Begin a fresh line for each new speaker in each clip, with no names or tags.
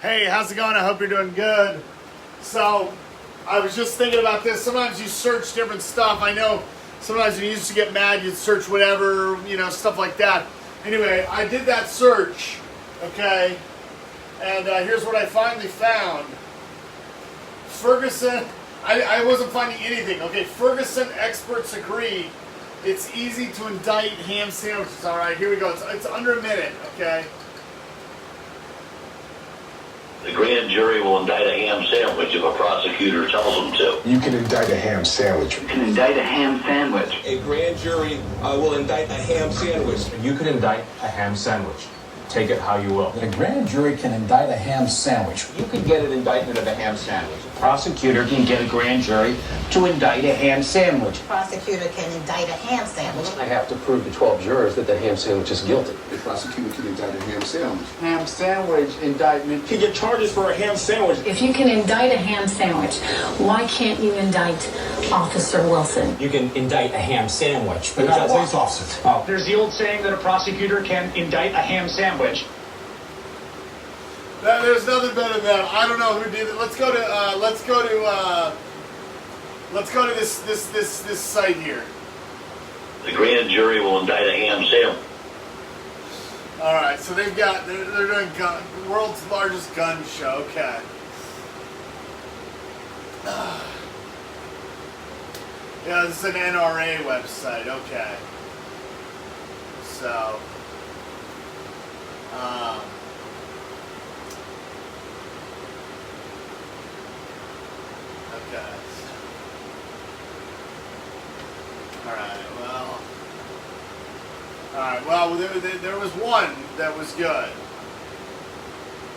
Hey, how's it going? I hope you're doing good. So, I was just thinking about this. Sometimes you search different stuff. I know sometimes when you used to get mad, you'd search whatever, stuff like that. Anyway, I did that search, okay? And here's what I finally found. Ferguson, I wasn't finding anything. Okay, Ferguson experts agree it's easy to indict ham sandwiches. All right, here we go. It's under a minute, okay?
The grand jury will indict a ham sandwich if a prosecutor tells them to.
You can indict a ham sandwich.
You can indict a ham sandwich.
A grand jury will indict a ham sandwich.
You can indict a ham sandwich. Take it how you will.
The grand jury can indict a ham sandwich.
You can get an indictment of a ham sandwich.
The prosecutor can get a grand jury to indict a ham sandwich.
The prosecutor can indict a ham sandwich.
I have to prove to 12 jurors that the ham sandwich is guilty.
The prosecutor can indict a ham sandwich.
Ham sandwich indictment.
He get charges for a ham sandwich.
If you can indict a ham sandwich, why can't you indict Officer Wilson?
You can indict a ham sandwich,
But not a police officer.
Oh.
There's the old saying that a prosecutor can indict a ham sandwich.
There's nothing better than that. I don't know who did it. Let's go to this site here.
The grand jury will indict a ham sandwich.
All right, so they're doing world's largest gun show. Okay. Yeah, this is an NRA website. Okay. So. Okay. All right. Well, there was one that was good.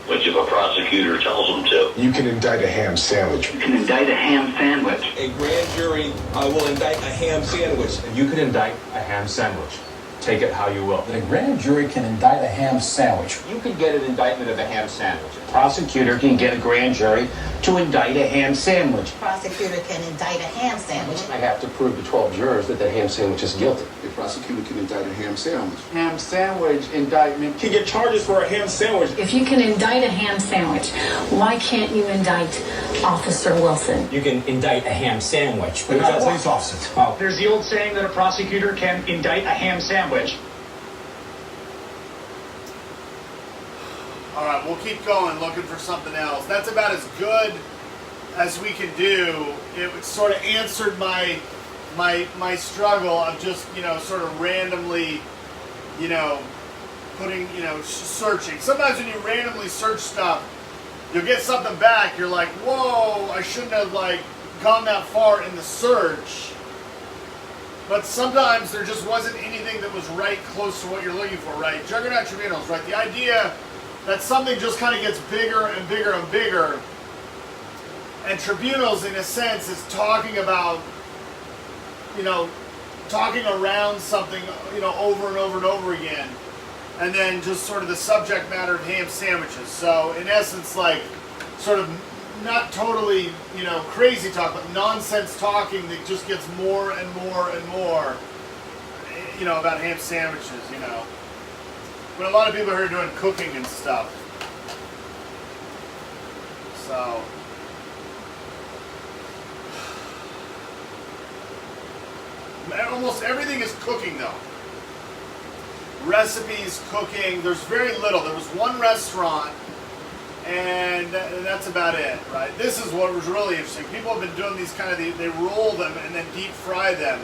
Which if a prosecutor tells them to.
You can indict a ham sandwich.
You can indict a ham sandwich.
A grand jury will indict a ham sandwich.
You can indict a ham sandwich. Take it how you will.
The grand jury can indict a ham sandwich.
You can get an indictment of a ham sandwich.
The prosecutor can get a grand jury to indict a ham sandwich.
The prosecutor can indict a ham sandwich.
I have to prove to 12 jurors that the ham sandwich is guilty.
The prosecutor can indict a ham sandwich.
Ham sandwich indictment.
He get charges for a ham sandwich.
If you can indict a ham sandwich, why can't you indict Officer Wilson?
You can indict a ham sandwich,
But not a police officer.
Oh.
There's the old saying that a prosecutor can indict a ham sandwich.
All right, we'll keep going, looking for something else. That's about as good as we can do. It sort of answered my struggle of just sort of randomly putting searching. Sometimes when you randomly search stuff, you'll get something back. You're like, whoa, I shouldn't have gone that far in the search. But sometimes there just wasn't anything that was right close to what you're looking for, right? Juggernaut Tribunals, right? The idea that something just kind of gets bigger and bigger and bigger. And tribunals, in a sense, is talking about, talking around something, over and over and over again. And then just sort of the subject matter of ham sandwiches. So, in essence, sort of not totally, crazy talk, but nonsense talking that just gets more and more and more, about ham sandwiches, When a lot of people are doing cooking and stuff. So. Almost everything is cooking, though. Recipes, cooking, there's very little. There was one restaurant, and that's about it, right? This is what was really interesting. People have been doing these they roll them and then deep fry them.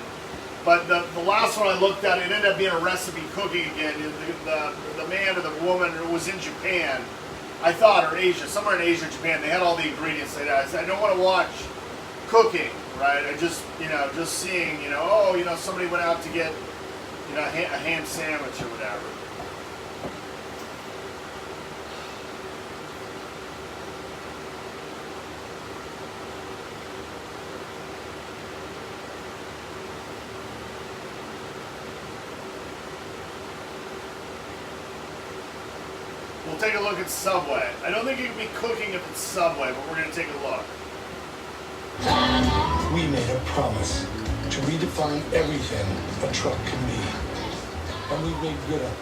But the last one I looked at, it ended up being a recipe cooking again. The man or the woman was in Japan, I thought, or Asia, somewhere in Asia or Japan. They had all the ingredients. I said, I don't want to watch cooking, right? I just, just seeing, somebody went out to get, a ham sandwich or whatever. We'll take a look at Subway. I don't think you can be cooking if it's Subway, but we're going to take a look.
We made a promise to redefine everything a truck can be. And we made good on it.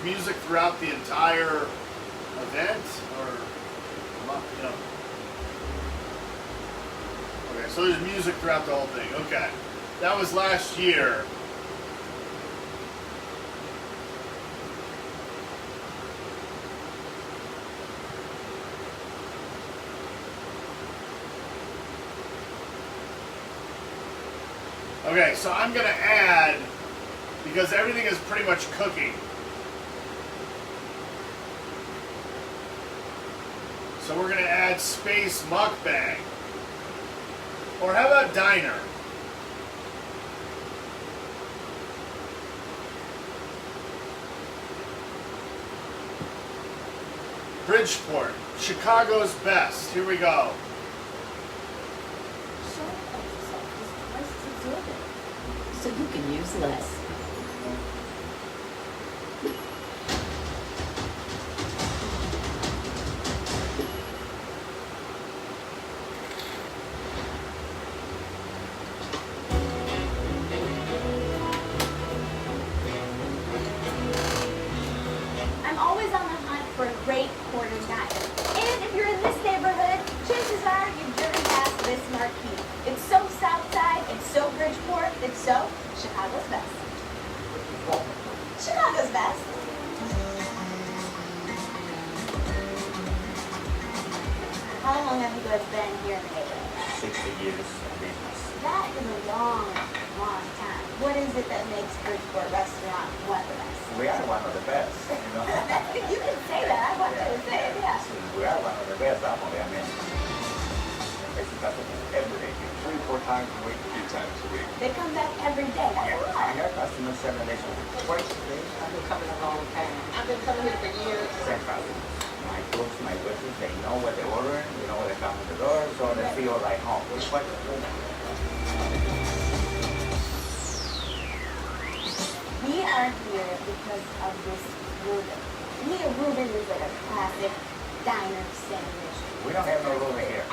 music throughout the entire event, or you know. Okay, so there's music throughout the whole thing. Okay, that was last year. Okay, so I'm going to add, because everything is pretty much cooking. So we're going to add space mukbang. Or how about diner? Bridgeport, Chicago's best. Here we go.
So you can use less.
I'm always on the hunt for a great corner diner. And if you're in this neighborhood, chances are you've driven past this marquee. It's so Southside, it's so Bridgeport, it's so Chicago's best. Chicago's best. How long have you guys been here in the neighborhood?
60 years of business.
That is a long, long time. What is it that makes Bridgeport Restaurant one of the best?
We are one of the best, you know.
You can say that. I want you to say it, yeah.
We are one of the best, definitely. I mean, it's customers every day, 3-4 times a week, 3 times a week.
They come back every day. That's a lot.
We have customers 7 days a week. Twice a day.
I've been coming a long time. I've been coming here for years.
Same customers. My cooks, my waiters, they know what they're ordering, you know what they come to the door, so they feel like home. It's quite good.
We are here because of this Reuben. To me, a Reuben is like a classic diner sandwich.
We don't have no Reuben here.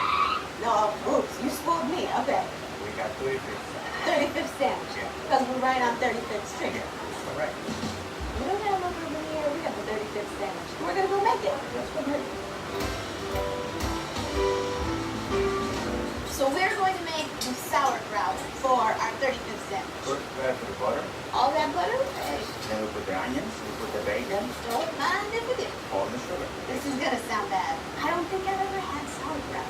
No, oops, you schooled me. Okay.
We got 35th.
35th sandwich. Because we're right on 35th Street.
Correct.
We don't have no Reuben here. We have the 35th sandwich. We're going to go make it. So we're going to make the sauerkraut for our 35th sandwich.
First, we have the butter.
All that butter?
Then we put the onions, we put the bacon.
Don't mind if we do.
All the sugar.
This is going to sound bad. I don't think I've ever had sauerkraut.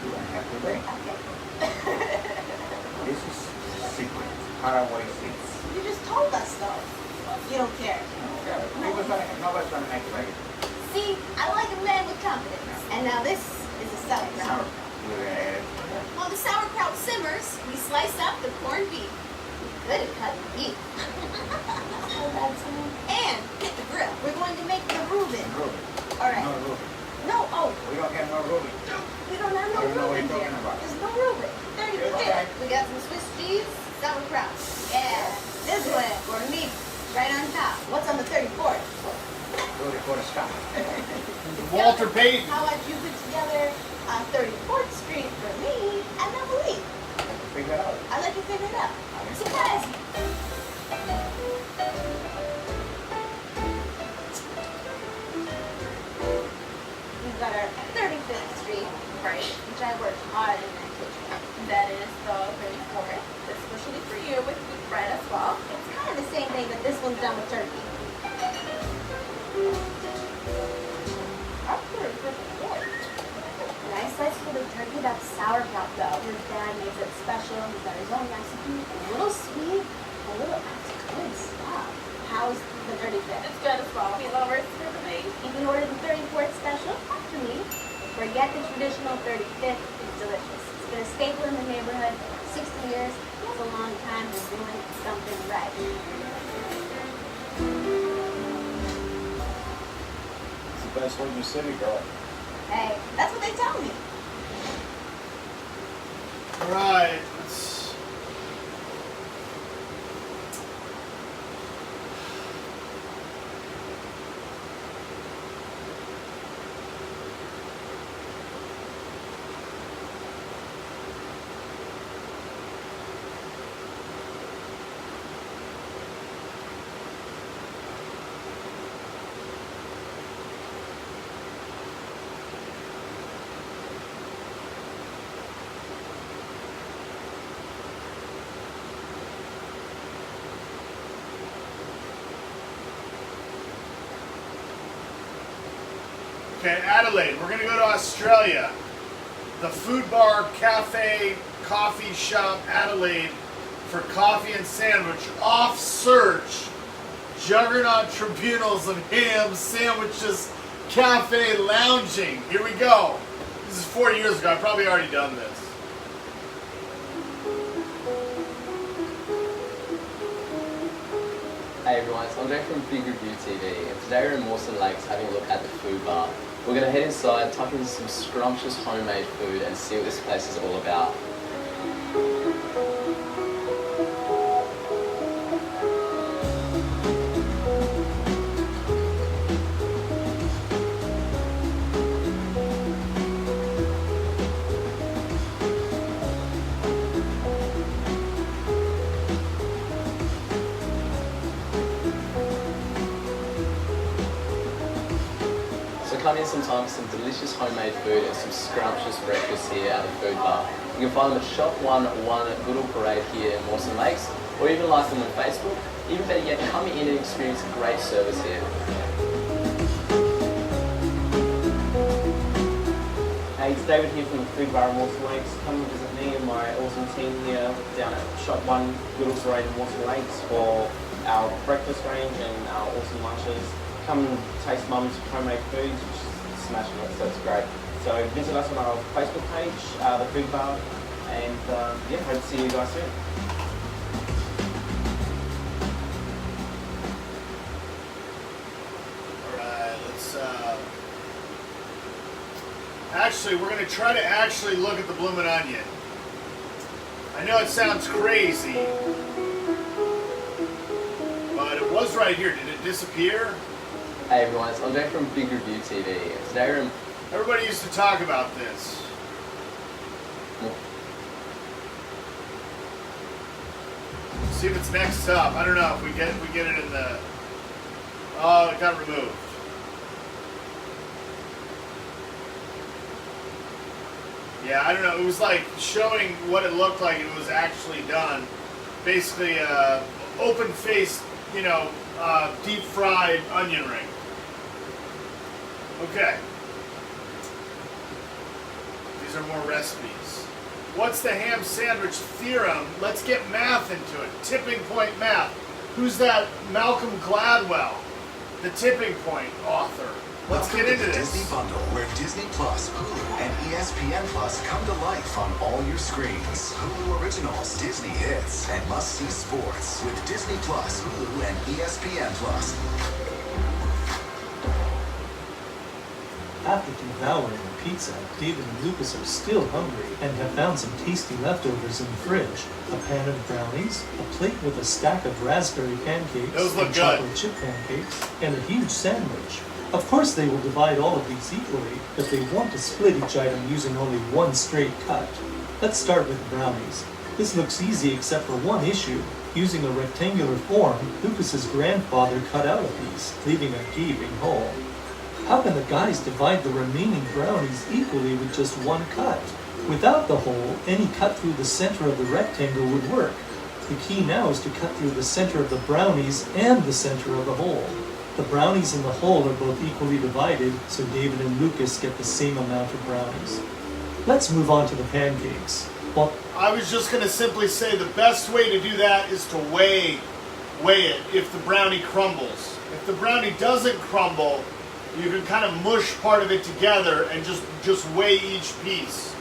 You don't have to wait.
Okay.
This is secret. Caraway seeds.
You just told us though. You don't care.
Nobody's gonna make it right.
See, I like a man with confidence. And now this is a sauerkraut.
We're gonna add it.
While the sauerkraut simmers, we slice up the corned beef. Good at cutting beef. And hit the grill. We're going to make the Reuben.
Reuben.
All right.
No Reuben.
No, oh.
We don't have no Reuben.
We don't have no
I don't know what
Reuben
you're
here.
talking about.
There's no Reuben. There you go. We got some Swiss cheese, sauerkraut. Yeah. This one for me. Right on top. What's on the 34th?
34th Scott.
Walter Payton.
How about you put together 34th Street for me and then we'll leave.
Figure it out.
I let you figure it out. Surprise! We've got our 35th Street, right? Which I worked hard in that kitchen. That is the 34th, especially for you with wheat bread as well. It's kind of the same thing, but this one's done with turkey. Nice slice for the turkey. That's sauerkraut though. His dad makes it special. He's got his own recipe. A little sweet, a little good stuff. How's the 35th? It's good as well. We love it for me. You can order the 34th special after me. Forget the traditional 35th. It's delicious. It's been a staple in the neighborhood. 60 years. That's a long time. We're doing something right.
It's the best one in the city, girl.
Hey, that's what they tell me.
All right. Let's... Okay, Adelaide. We're gonna go to Australia. The Food Bar, Cafe, Coffee Shop, Adelaide for coffee and sandwich. Off search. Juggernaut Tribunals of ham sandwiches, cafe lounging. Here we go. This is 4 years ago. I've probably already done this.
Hey everyone, it's Andre from Big Review TV, and today we're in Mawson Lakes having a look at the food bar. We're going to head inside, tuck in some scrumptious homemade food and see what this place is all about. Come in sometime for some delicious homemade food and some scrumptious breakfast here at the food bar. You can find them at Shop 111 Goodall Parade here in Mawson Lakes, or even like them on Facebook. Even better yet, come in and experience great service here.
Hey, it's David here from the food bar in Mawson Lakes. Come and visit me and my awesome team here down at Shop 1 Goodall Parade in Mawson Lakes for our breakfast range and our awesome lunches. Come and taste Mum's homemade foods, which is smashing it, so it's great. So visit us on our Facebook page, the food bar, and yeah, hope to see you guys soon.
Alright, let's actually, we're going to try to actually look at the bloomin' onion. I know it sounds crazy, but it was right here. Did it disappear?
Hey everyone, it's Andre from Big Review TV, and today we're in...
Everybody used to talk about this. See if it's next up. I don't know if we get it in the... Oh, it got removed. Yeah, I don't know. It was like showing what it looked like it was actually done. Basically, open-faced, you know, deep-fried onion ring. Okay. These are more recipes. What's the ham sandwich theorem? Let's get math into it. Tipping point math. Who's that? Malcolm Gladwell, the tipping point author. Let's get into this.
Disney Bundle, where Disney Plus, Hulu, and ESPN Plus come to life on all your screens. Hulu Originals, Disney Hits, and must-see sports with Disney Plus, Hulu, and ESPN Plus.
After devouring a pizza, David and Lucas are still hungry and have found some tasty leftovers in the fridge. A pan of brownies, a plate with a stack of raspberry pancakes,
Those look
and
good.
chocolate chip pancakes, and a huge sandwich. Of course they will divide all of these equally, but they want to split each item using only one straight cut. Let's start with the brownies. This looks easy except for one issue. Using a rectangular form, Lucas's grandfather cut out a piece, leaving a gaping hole. How can the guys divide the remaining brownies equally with just one cut? Without the hole, any cut through the center of the rectangle would work. The key now is to cut through the center of the brownies and the center of the hole. The brownies in the hole are both equally divided, so David and Lucas get the same amount of brownies. Let's move on to the pancakes. Well,
I was just going to simply say the best way to do that is to weigh it if the brownie crumbles. If the brownie doesn't crumble, you can kind of mush part of it together and just weigh each piece.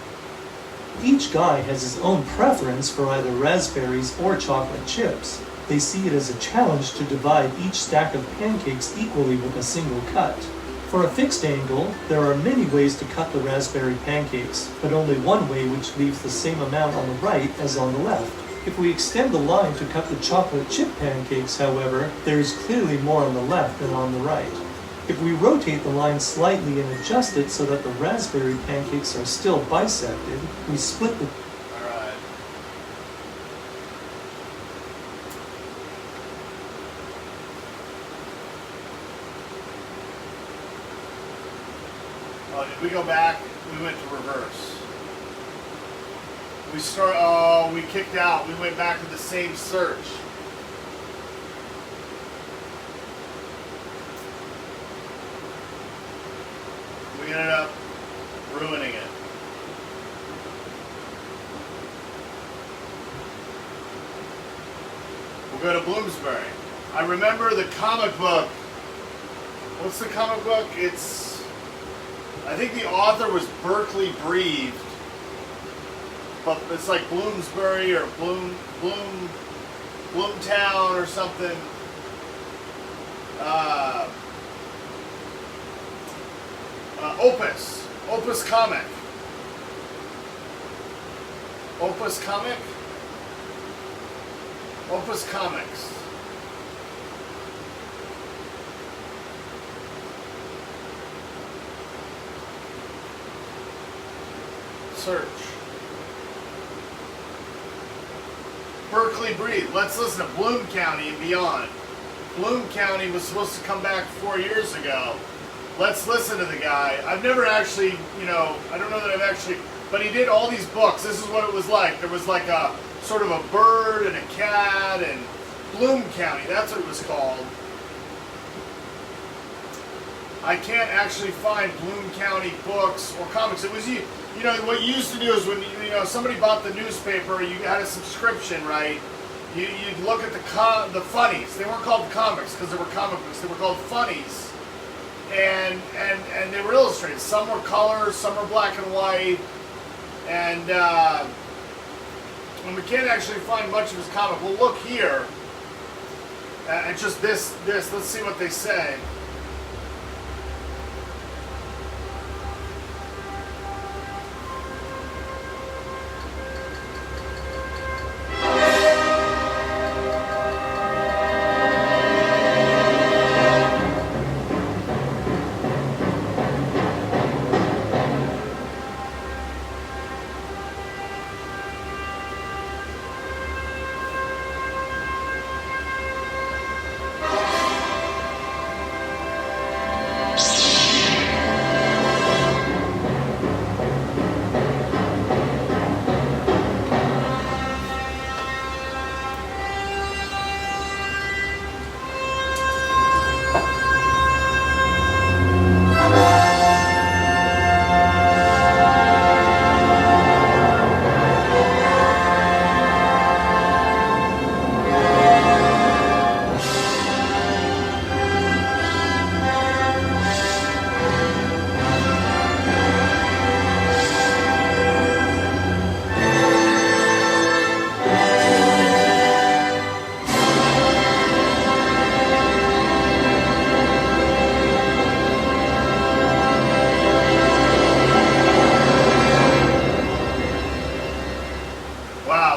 Each guy has his own preference for either raspberries or chocolate chips. They see it as a challenge to divide each stack of pancakes equally with a single cut. For a fixed angle, there are many ways to cut the raspberry pancakes, but only one way which leaves the same amount on the right as on the left. If we extend the line to cut the chocolate chip pancakes, however, there is clearly more on the left than on the right. If we rotate the line slightly and adjust it so that the raspberry pancakes are still bisected, we split the...
Alright. Oh, did we go back? We went to reverse. We kicked out. We went back to the same search. We'll go to Bloomsbury. I remember the comic book. What's the comic book? I think the author was Berkeley Breathed, but it's like Bloomsbury or Bloomtown or something. Opus Comic. Opus Comics. Search. Berkeley Breathe. Let's listen to Bloom County and beyond. Bloom County was supposed to come back 4 years ago. Let's listen to the guy. I've never actually, I don't know that I've actually, but he did all these books. This is what it was like. There was like a sort of a bird and a cat and Bloom County. That's what it was called. I can't actually find Bloom County books or comics. It was what you used to do is when somebody bought the newspaper, you had a subscription, right? You'd look at the funnies. They weren't called comics because they were comic books. They were called funnies, and they were illustrated. Some were color, some were black and white, and we can't actually find much of his comic. We'll look here at just this. Let's see what they say.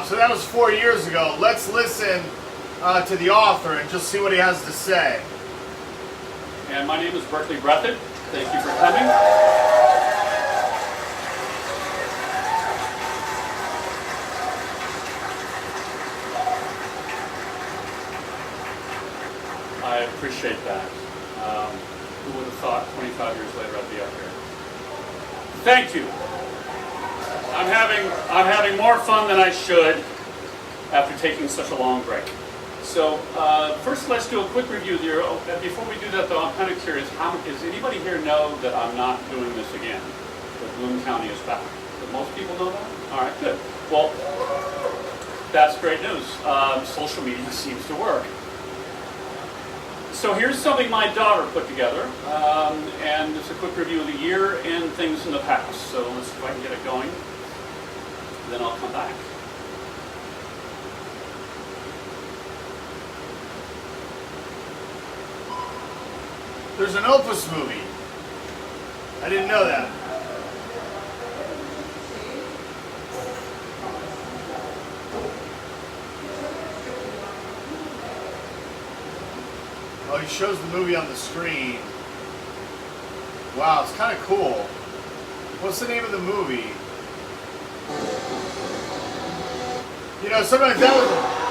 So that was 4 years ago. Let's listen to the author and just see what he has to say.
And my name is Berkeley Breathed. Thank you for coming. I appreciate that. Who would have thought 25 years later I'd be up here? Thank you. I'm having more fun than I should after taking such a long break. So first, let's do a quick review here. Before we do that, though, I'm kind of curious. Does anybody here know that I'm not doing this again? That Bloom County is back. Do most people know that? All right, good. Well, that's great news. Social media seems to work. So here's something my daughter put together, and it's a quick review of the year and things in the past. So let's see if I can get it going. Then I'll come back.
There's an Opus movie. I didn't know that. Oh, he shows the movie on the screen. Wow, it's kind of cool. What's the name of the movie? You know, sometimes that was...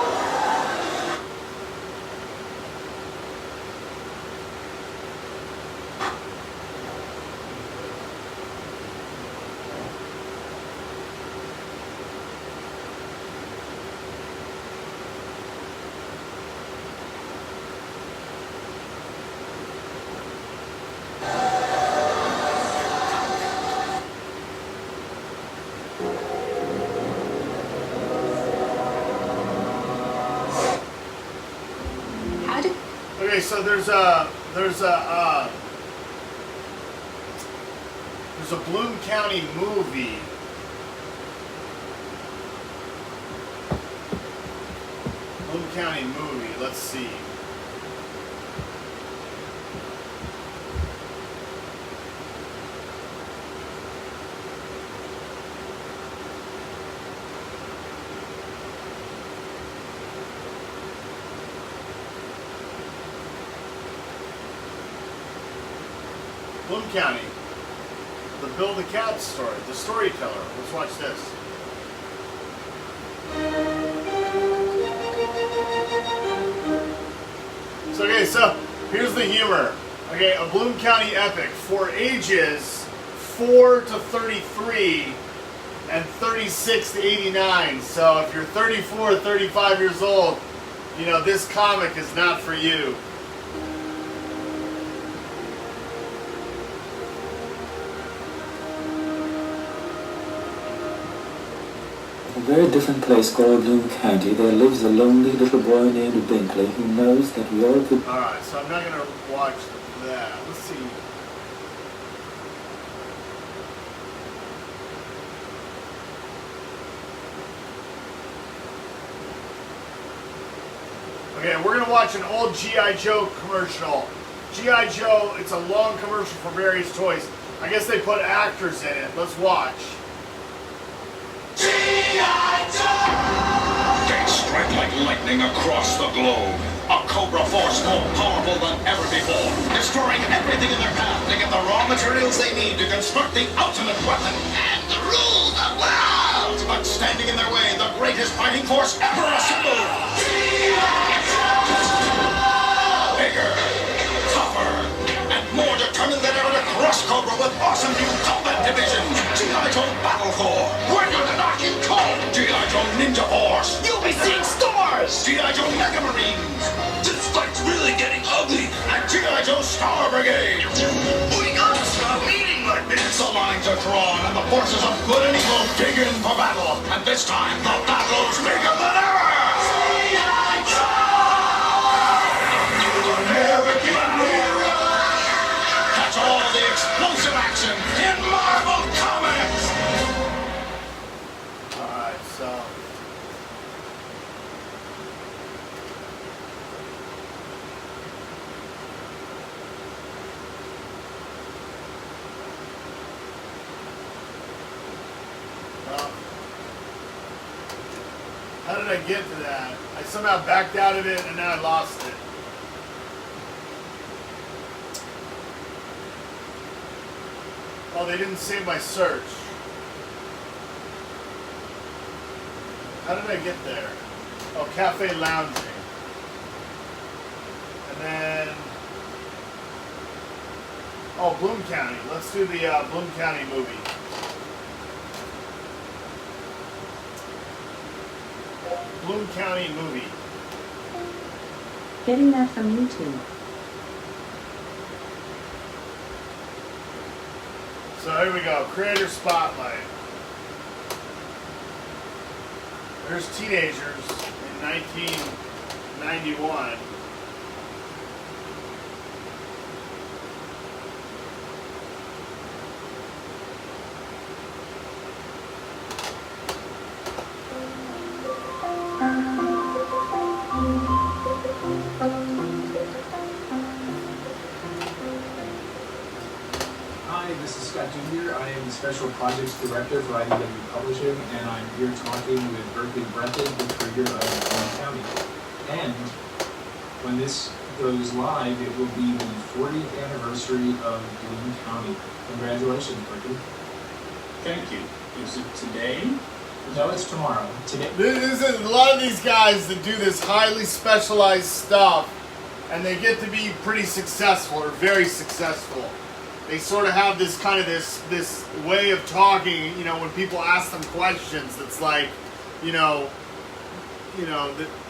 so there's a Bloom County movie. Bloom County movie. Let's see. Bloom County, the Bill the Cat story, the storyteller. Let's watch this. So, okay, so here's the humor. Okay, a Bloom County epic for ages 4 to 33 and 36 to 89. So if you're 34 or 35 years old, you know, this comic is not for you.
In a very different place called Bloom County, there lives a lonely little boy named Binkley who knows that we all could...
Alright, so I'm not going to watch that. Let's see. Okay, we're going to watch an old G.I. Joe commercial. G.I. Joe, it's a long commercial for various toys. I guess they put actors in it. Let's watch.
G.I. Joe! They strike like lightning across the globe. A Cobra force more powerful than ever before, destroying everything in their path to get the raw materials they need to construct the ultimate weapon and rule the world. But standing in their way, the greatest fighting force ever assembled. G.I. Joe! Bigger, tougher, and more determined than ever to crush Cobra with awesome new combat divisions. G.I. Joe Battle Corps. We're gonna knock you cold. G.I. Joe Ninja Force. You'll be seeing stars. G.I. Joe Mega Marines. This fight's really getting ugly. And G.I. Joe Star Brigade. We gotta stop eating like this. The lines are drawn and the forces of good and evil dig in for battle. And this time, the battle's bigger than ever. G.I. Joe! You'll never get nearer. Catch all the explosive action in Marvel Comics.
Alright, so... how did I get to that? I somehow backed out of it and now I lost it. Oh, they didn't save my search. How did I get there? Oh, cafe lounging. And then... oh, Bloom County. Let's do the Bloom County movie. Bloom County movie.
Getting that from YouTube.
So here we go. Creator Spotlight. There's teenagers in 1991.
Hi, this is Scott Jr. I am the Special Projects Director for IDW Publishing, and I'm here talking with Berkeley Breathitt, the creator of Bloom County. And when this goes live, it will be the 40th anniversary of Bloom County. Congratulations, Berkeley.
Thank you. Is it today?
No, it's tomorrow. Today.
This is a lot of these guys that do this highly specialized stuff, and they get to be pretty successful or very successful. They sort of have this kind of this way of talking, you know, when people ask them questions, that's like, you know,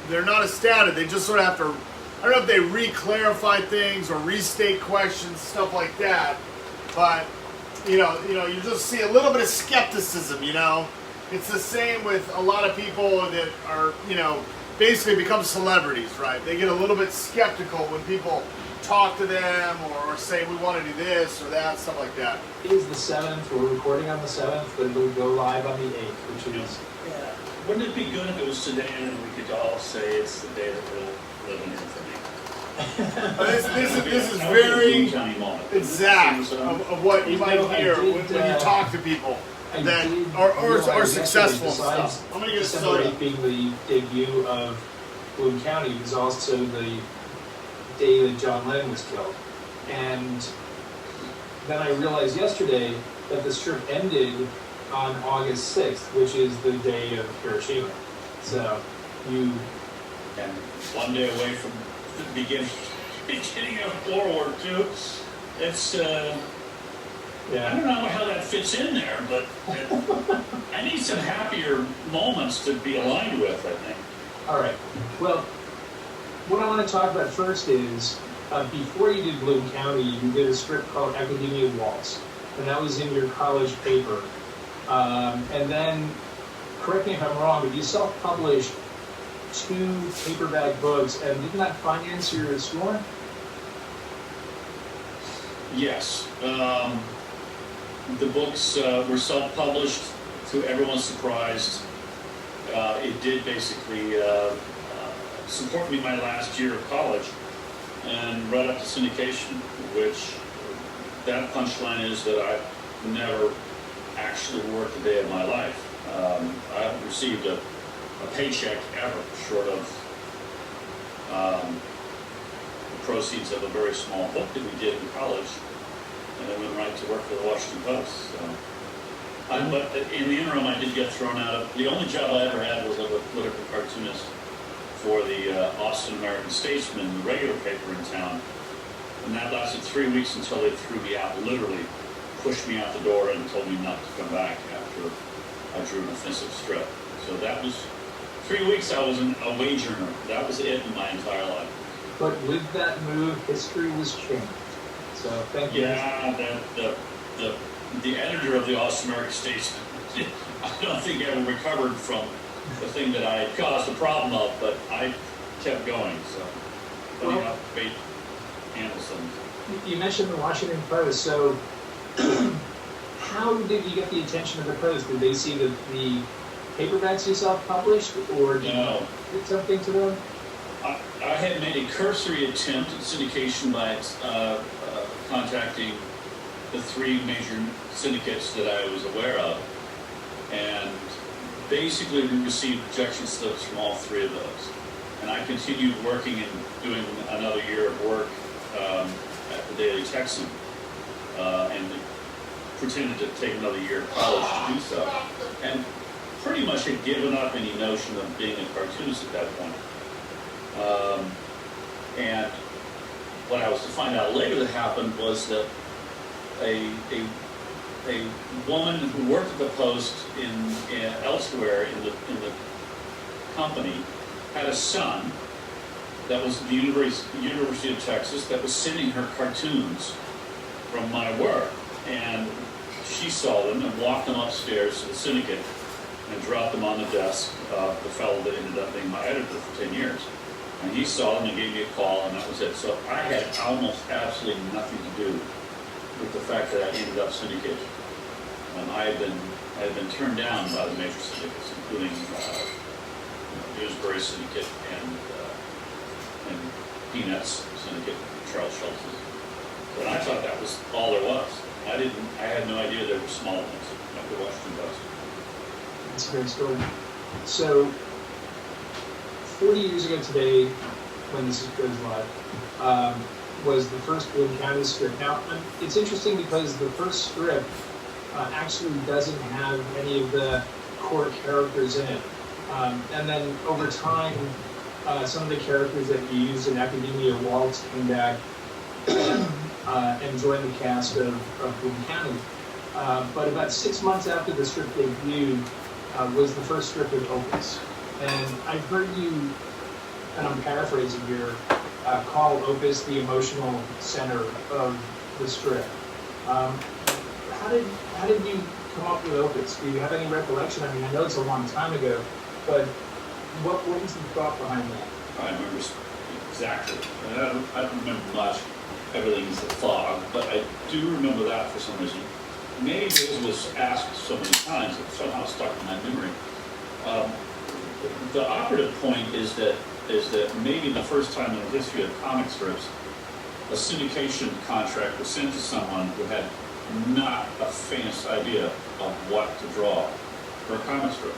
they're not astounded. They just sort of have to, I don't know if they re-clarify things or restate questions, stuff like that. But, you know, you just see a little bit of skepticism, you know. It's the same with a lot of people that are, you know, basically become celebrities, right? They get a little bit skeptical when people talk to them or say we want to do this or that, stuff like that.
It is the 7th. We're recording on the 7th, but it'll go live on the 8th, which is...
Yeah. Wouldn't it be good if it was today and then we could all say it's the day that we're living in for me?
This is very exact of what you might hear when you talk to people that are successful and stuff. I'm going to get a soda.
December 8th being the debut of Bloom County, it was also the day that John Lennon was killed. And then I realized yesterday that the strip ended on August 6th, which is the day of Hiroshima. So you...
And one day away from the beginning of World War II. It's, I don't know how that fits in there, but I need some happier moments to be aligned with, I think.
All right. Well, what I want to talk about first is, before you did Bloom County, you did a strip called Academia Waltz, and that was in your college paper. And then, correct me if I'm wrong, but you self-published 2 paperback books, and didn't that finance your schooling?
Yes. The books were self-published, to everyone's surprise. It did basically support me my last year of college, and right up to syndication, which that punchline is that I've never actually worked a day of my life. I haven't received a paycheck ever, short of the proceeds of a very small book that we did in college, and then went right to work for the Washington Post. So, but in the interim, I did get thrown out of. The only job I ever had was of a political cartoonist for the Austin American Statesman, the regular paper in town, and that lasted 3 weeks until they threw me out, literally pushed me out the door and told me not to come back after I drew an offensive strip. So that was 3 weeks. I was a wage earner. That was it in my entire life.
But with that move, history was changed. So thank you.
Yeah, the editor of the Austin American Statesman, I don't think ever recovered from the thing that I had caused a problem of, but I kept going. So funny how fate handles things.
You mentioned the Washington Post, so how did you get the attention of the Post? Did they see the paperbacks you self-published, or did you did something to them?
I had made a cursory attempt at syndication by contacting the 3 major syndicates that I was aware of, and basically received rejection slips from all 3 of those. And I continued working and doing another year of work at the Daily Texan, and pretended to take another year of college to do so. And pretty much had given up any notion of being a cartoonist at that point. And what I was to find out later that happened was that a woman who worked at the Post elsewhere in the company had a son that was at the University of Texas that was sending her cartoons from my work, and she saw them and walked them upstairs to the syndicate and dropped them on the desk of the fellow that ended up being my editor for 10 years. And he saw them and gave me a call, and that was it. So I had almost absolutely nothing to do with the fact that I ended up syndicated. I had been turned down by the major syndicates, including Newsbury Syndicate and Peanuts Syndicate, Charles Schultz's. But I thought that was all there was. I had no idea there were small ones like the Washington Post.
That's a great story. So 40 years ago today, when this goes live, was the first Bloom County strip. Now, it's interesting because the first strip actually doesn't have any of the core characters in it. And then over time, some of the characters that you used in Academia Waltz came back and joined the cast of Bloom County. But about 6 months after the strip debuted was the first strip with Opus. And I've heard you, and I'm paraphrasing here, call Opus the emotional center of the strip. How did you come up with Opus? Do you have any recollection? I mean, I know it's a long time ago, but What was the thought behind that?
I remember exactly. I don't remember much. Everything's a fog, but I do remember that for some reason. Maybe it was asked so many times it somehow stuck in my memory. The operative point is that maybe the first time in the history of comic strips, a syndication contract was sent to someone who had not a faintest idea of what to draw for a comic strip.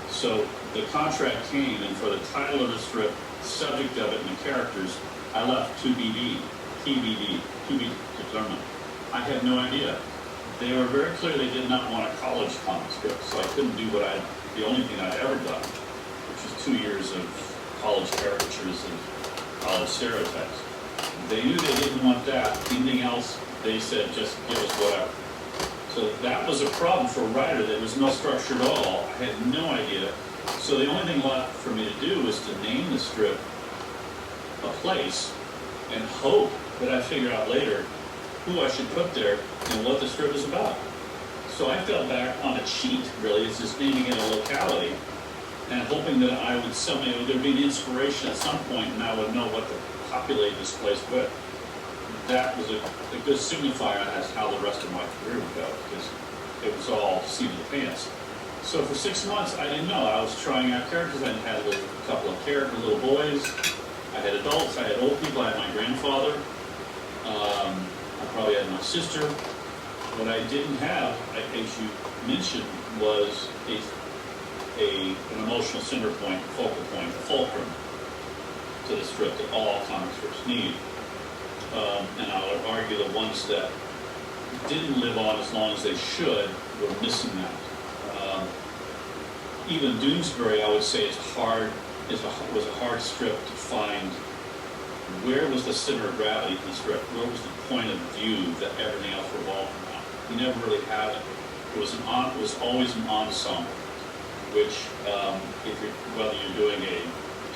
So the contract came, and for the title of the strip, the subject of it, and the characters, I left TBD, to be determined. I had no idea. They were very clear they did not want a college comic strip, so I couldn't do the only thing I'd ever done, which was 2 years of college caricatures and college stereotypes. They knew they didn't want that. Anything else, they said, just give us whatever. So that was a problem for a writer. There was no structure at all. I had no idea. So the only thing left for me to do was to name the strip a place and hope that I figure out later who I should put there and what the strip is about. So I fell back on a cheat, really. It's just naming it a locality and hoping that I would someday, there'd be an inspiration at some point and I would know what to populate this place with. That was a good signifier as how the rest of my career would go, because it was all seat of the pants. So for 6 months, I didn't know. I was trying out characters. I had a couple of little boys. I had adults. I had old people. I had my grandfather. I probably had my sister. What I didn't have, as you mentioned, was an emotional center point, focal point, a fulcrum to the strip that all comic strips need. And I would argue the ones that didn't live on as long as they should were missing that. Even Doonesbury, I would say, was a hard strip to find. Where was the center of gravity in the strip? Where was the point of view that everything else revolved around? We never really had it. It was always an ensemble, which, whether you're doing a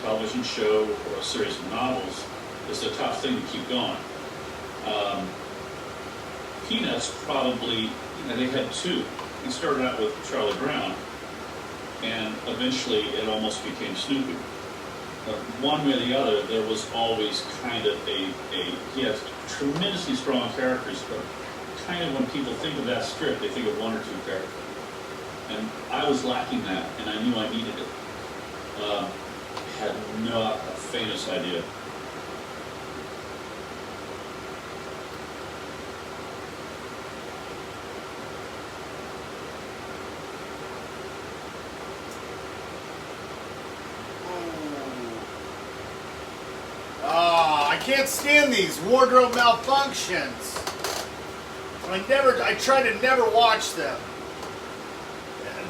television show or a series of novels, is a tough thing to keep going. Peanuts probably, they had two. It started out with Charlie Brown, and eventually it almost became Snoopy. One way or the other, there was always kind of he has tremendously strong characters, but kind of when people think of that strip, they think of one or two characters. And I was lacking that, and I knew I needed it. Had not a faintest idea.
I can't stand these wardrobe malfunctions. I try to never watch them.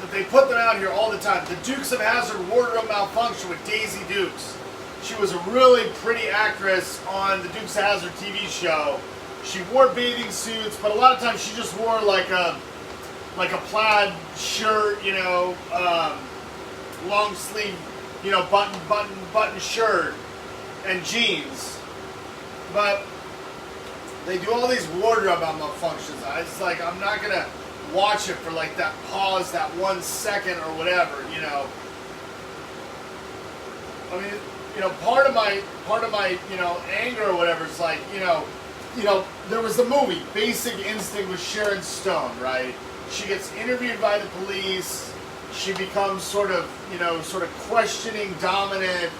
But they put them out here all the time. The Dukes of Hazzard wardrobe malfunction with Daisy Dukes. She was a really pretty actress on the Dukes of Hazzard TV show. She wore bathing suits, but a lot of times she just wore like a plaid shirt, long sleeve, button shirt and jeans. But they do all these wardrobe malfunctions. It's like I'm not gonna watch it for like that pause, that 1 second or whatever, I mean, part of my anger or whatever is like, there was the movie Basic Instinct with Sharon Stone, right? She gets interviewed by the police. She becomes sort of questioning, dominant,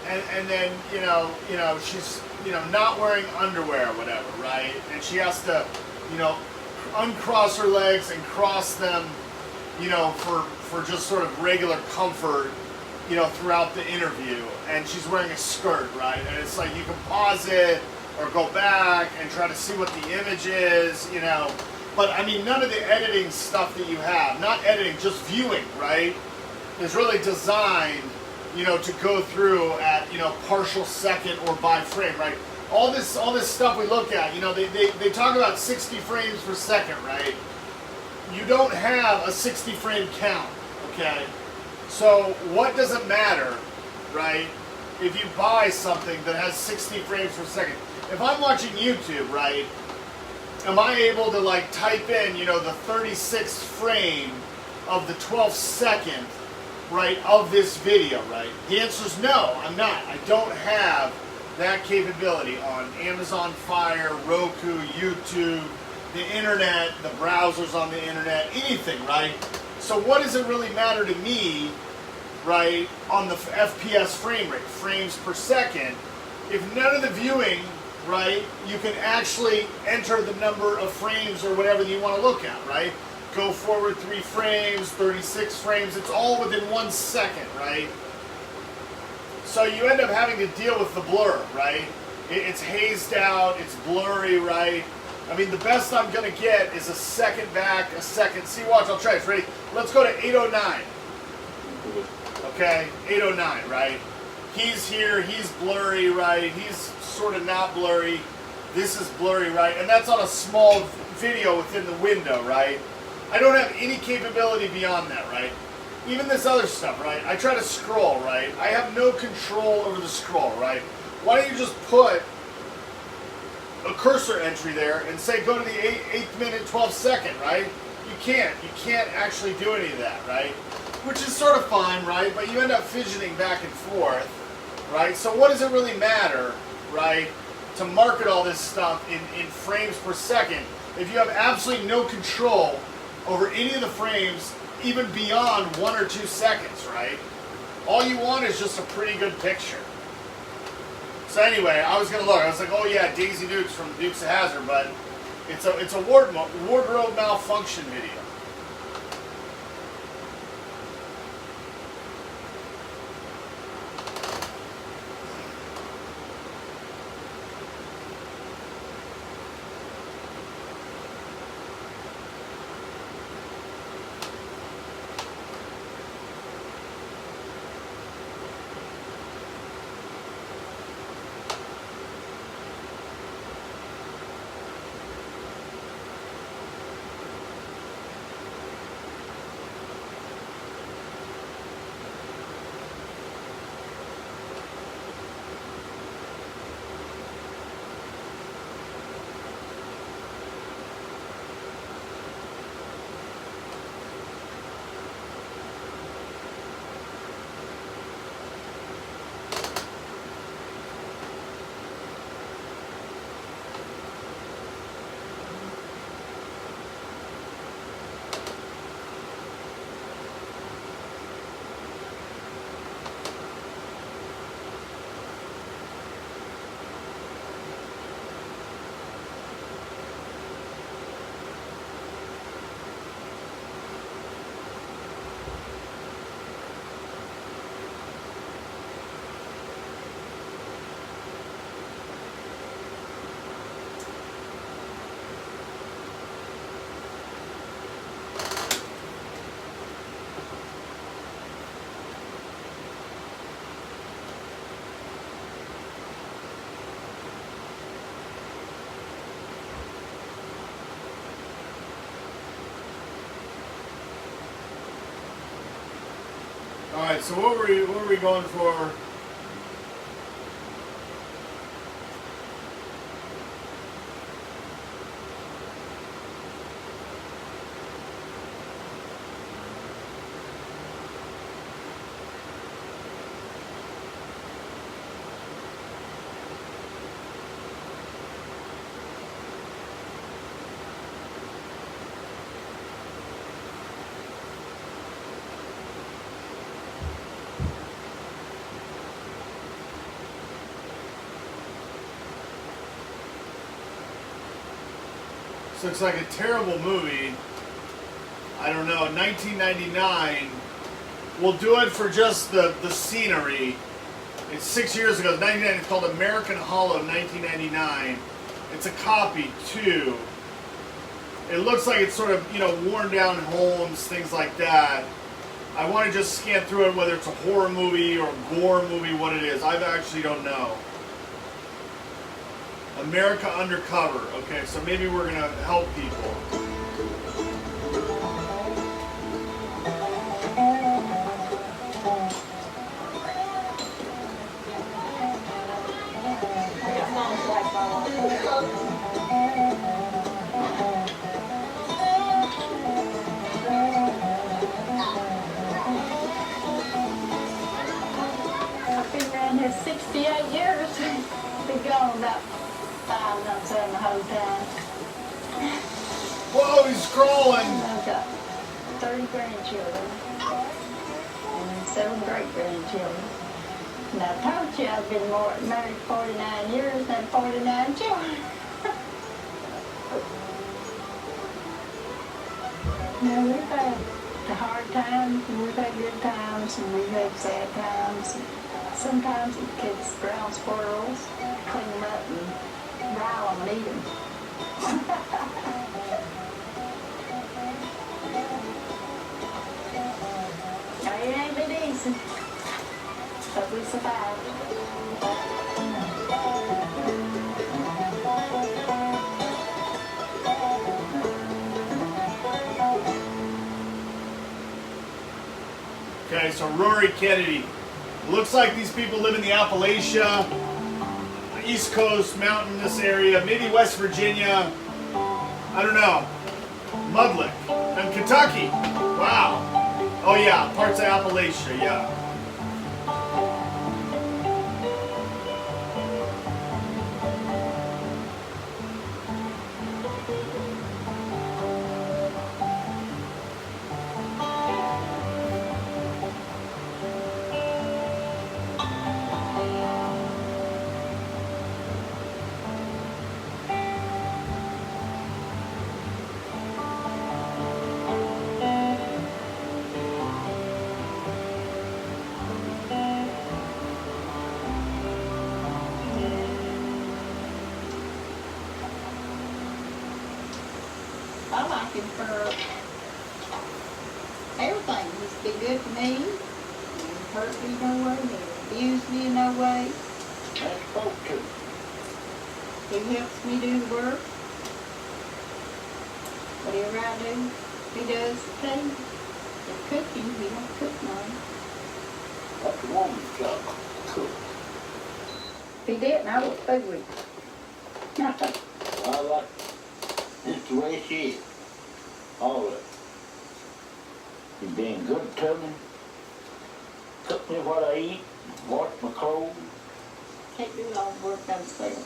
and then she's not wearing underwear or whatever, right? And she has to uncross her legs and cross them for just sort of regular comfort throughout the interview. And she's wearing a skirt, right? And it's like you can pause it or go back and try to see what the image is, but I mean none of the editing stuff that you have, not editing, just viewing, right, is really designed to go through at, partial second or by frame, right? All this stuff we look at, they talk about 60 frames per second, right? You don't have a 60 frame count, okay? So what does it matter, right, if you buy something that has 60 frames per second? If I'm watching YouTube, right, am I able to type in, the 36th frame of the 12th second right, of this video, right? The answer is no, I'm not. I don't have that capability on Amazon Fire, Roku, YouTube, the internet, the browsers on the internet, anything, right? So what does it really matter to me, right, on the FPS frame rate, frames per second, if none of the viewing, right, you can actually enter the number of frames or whatever you want to look at, right? Go forward 3 frames, 36 frames, it's all within 1 second, right? So you end up having to deal with the blur, right? It's hazed out, it's blurry, right? I mean, the best I'm going to get is a second back, a second. See, watch, I'll try this. Ready? Let's go to 809. Okay, 809, right? He's here, he's blurry, right? He's sort of not blurry. This is blurry, right? And that's on a small video within the window, right? I don't have any capability beyond that, right? Even this other stuff, right? I try to scroll, right? I have no control over the scroll, right? Why don't you just put a cursor entry there and say go to the 8th minute, 12th second, right? You can't actually do any of that, right? Which is sort of fine, right? But you end up fidgeting back and forth, right? So what does it really matter, right, to market all this stuff in frames per second if you have absolutely no control over any of the frames even beyond 1 or 2 seconds, right? All you want is just a pretty good picture. So anyway, I was gonna look. I was like, oh yeah, Daisy Dukes from Dukes of Hazzard, but it's a wardrobe malfunction video. All right, so what were we going for? This looks like a terrible movie. I don't know, 1999. We'll do it for just the scenery. It's 6 years ago, 1999. It's called American Hollow, 1999. It's a copy, too. It looks like it's sort of, you know, worn down homes, things like that. I want to just scan through it, whether it's a horror movie or gore movie, what it is. I actually don't know. America Undercover. Okay, so maybe we're going to help people.
Been gone about 5 months on the whole time.
Whoa, he's crawling.
I've got 30 grandchildren and 7 great-grandchildren. And I told you I've been married 49 years and had 49 children. Now, we've had the hard times, and we've had good times, and we've had sad times. Sometimes it kids ground squirrels, clean them up and rile them and eat them. It ain't been easy, but we survived.
Okay, so Rory Kennedy. Looks like these people live in the Appalachia, East Coast, mountainous area, maybe West Virginia. I don't know. Mudlick. And Kentucky. Wow. Oh yeah, parts of Appalachia, yeah.
I like him for everything. He's been good to me. He didn't hurt me no way. He didn't abuse me in no way.
That's supposed to.
He helps me do the work. Whatever I do, he does the thing. The cooking, he don't cook none.
That's a woman's job, cook.
If he didn't, I would food with him.
I like this the way she is. All of it. She's been good to me. Cook me what I eat. Wash my clothes.
Can't do all the work by himself.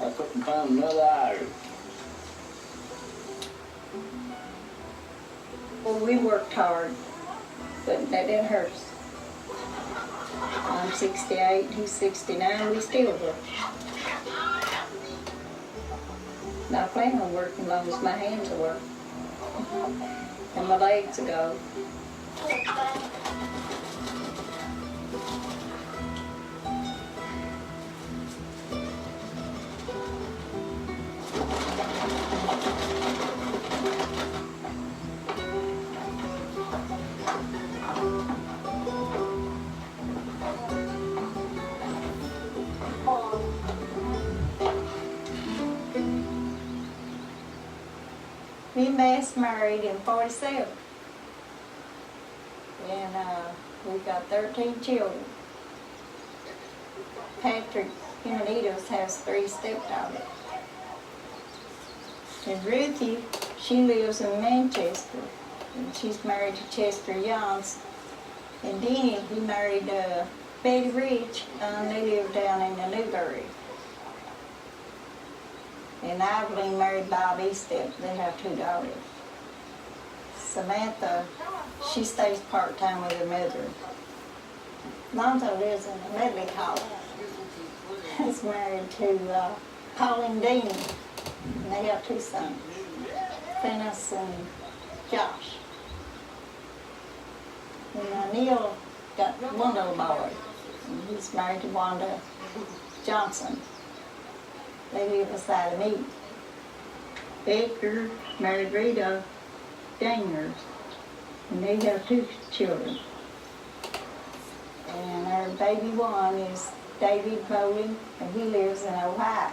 I couldn't find another Irish.
Well, we worked hard, but that didn't hurt us. I'm 68, he's 69, we still work. Now I plan on working as long as my hands will work. And my legs will go. Me and Mass married in 47. And we got 13 children. Patrick Jimenez has 3 stepdaughters. And Ruthie, she lives in Manchester. And she's married to Chester Jans. And Denny, he married Betty Rich, and they live down in the Newbury. And Evelyn married Bob Eastep. They have 2 daughters. Samantha, she stays part-time with her mother. Lonzo lives in the Medley College. He's married to Pauline Dean. And they have 2 sons, Dennis and Josh. And Neil got one little boy. And he's married to Wanda Johnson. They live beside me. Edgar married Rita Dangers, and they have 2 children. And our baby one is David Bowling, and he lives in Ohio.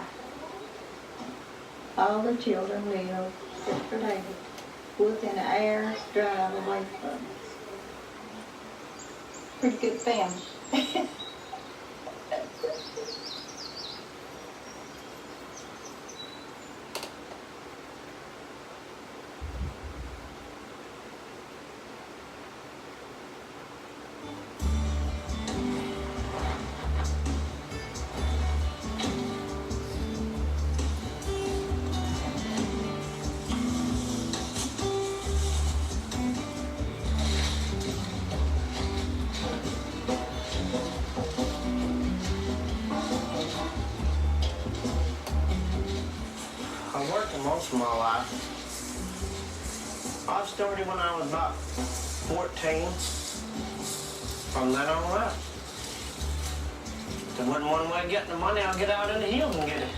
All the children live except for David, within an hour's drive away from us. Pretty good family.
most of my life. I started when I was about 14. From then on out. If there wasn't one way of getting the money, I'll get out in the hills and get it.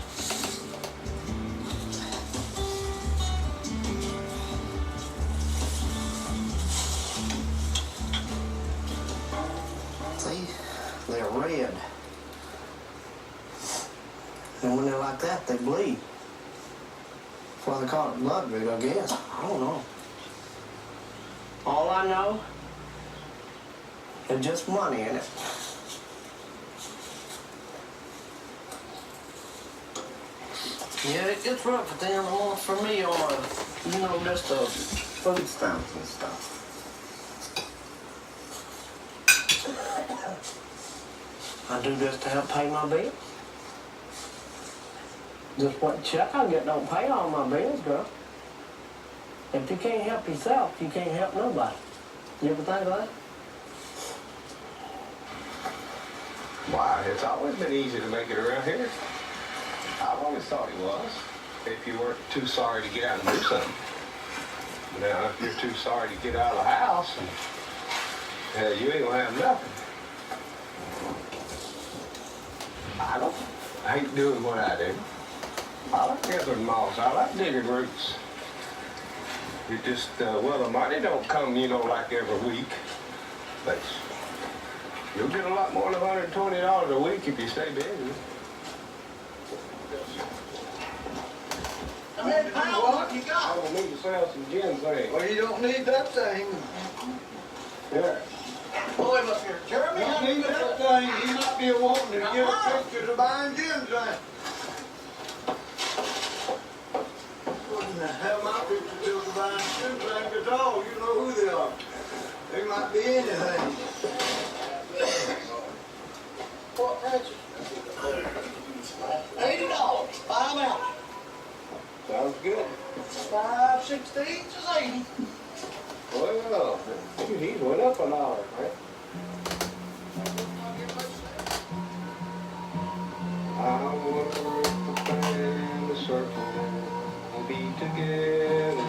See? They're red. And when they're like that, they bleed. That's why they call it blood red, I guess. I don't know. All I know is just money in it. Yeah, it gets rough at the end of the month for me on, you know, just food stamps and stuff. I do this to help pay my bills. Just what check I get don't pay all my bills, girl. If you can't help yourself, you can't help nobody. You ever think of that?
Why, it's always been easy to make it around here. I've always thought it was, if you weren't too sorry to get out and do something. Now, if you're too sorry to get out of the house, and, you ain't gonna have nothing. I hate doing what I do. I like gathering moss. I like digging roots. It just, well, the money don't come, you know, like every week. But you'll get a lot more than $120 a week if you stay busy.
How many pounds you got?
I will need to sell some ginseng.
Well, you don't need that thing.
Here.
Pull him up here. Jeremy, I need that thing. He might be wanting to get a picture of buying ginseng. What in the hell my picture do to buying ginseng at all? You know who they are. They might be anything. What picture? $80. 5 ounces.
Sounds good.
5/16 is 80.
Well, he went up an hour, right? I wonder if the band is circling, we'll be together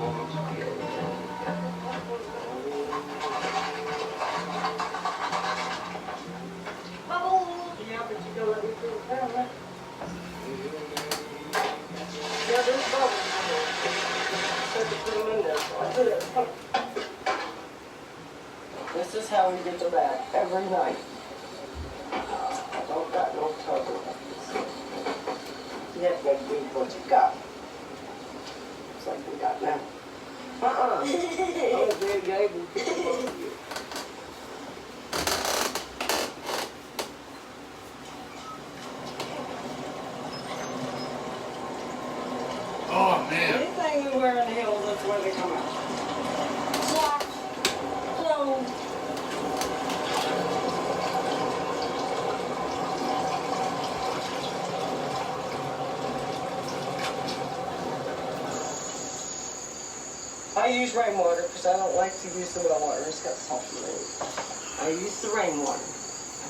once again.
Yeah, but you go let me feel the camera. Yeah, there's bubbles.
This is how we get the back every night. Don't got no cover. You have to do what you got. It's like we got now. Oh, big Gabe.
Oh, man.
Anything we wear in the hills, that's where they come out. So, I use rainwater because I don't like to use the well water. It's got salt in it. I use the rainwater. I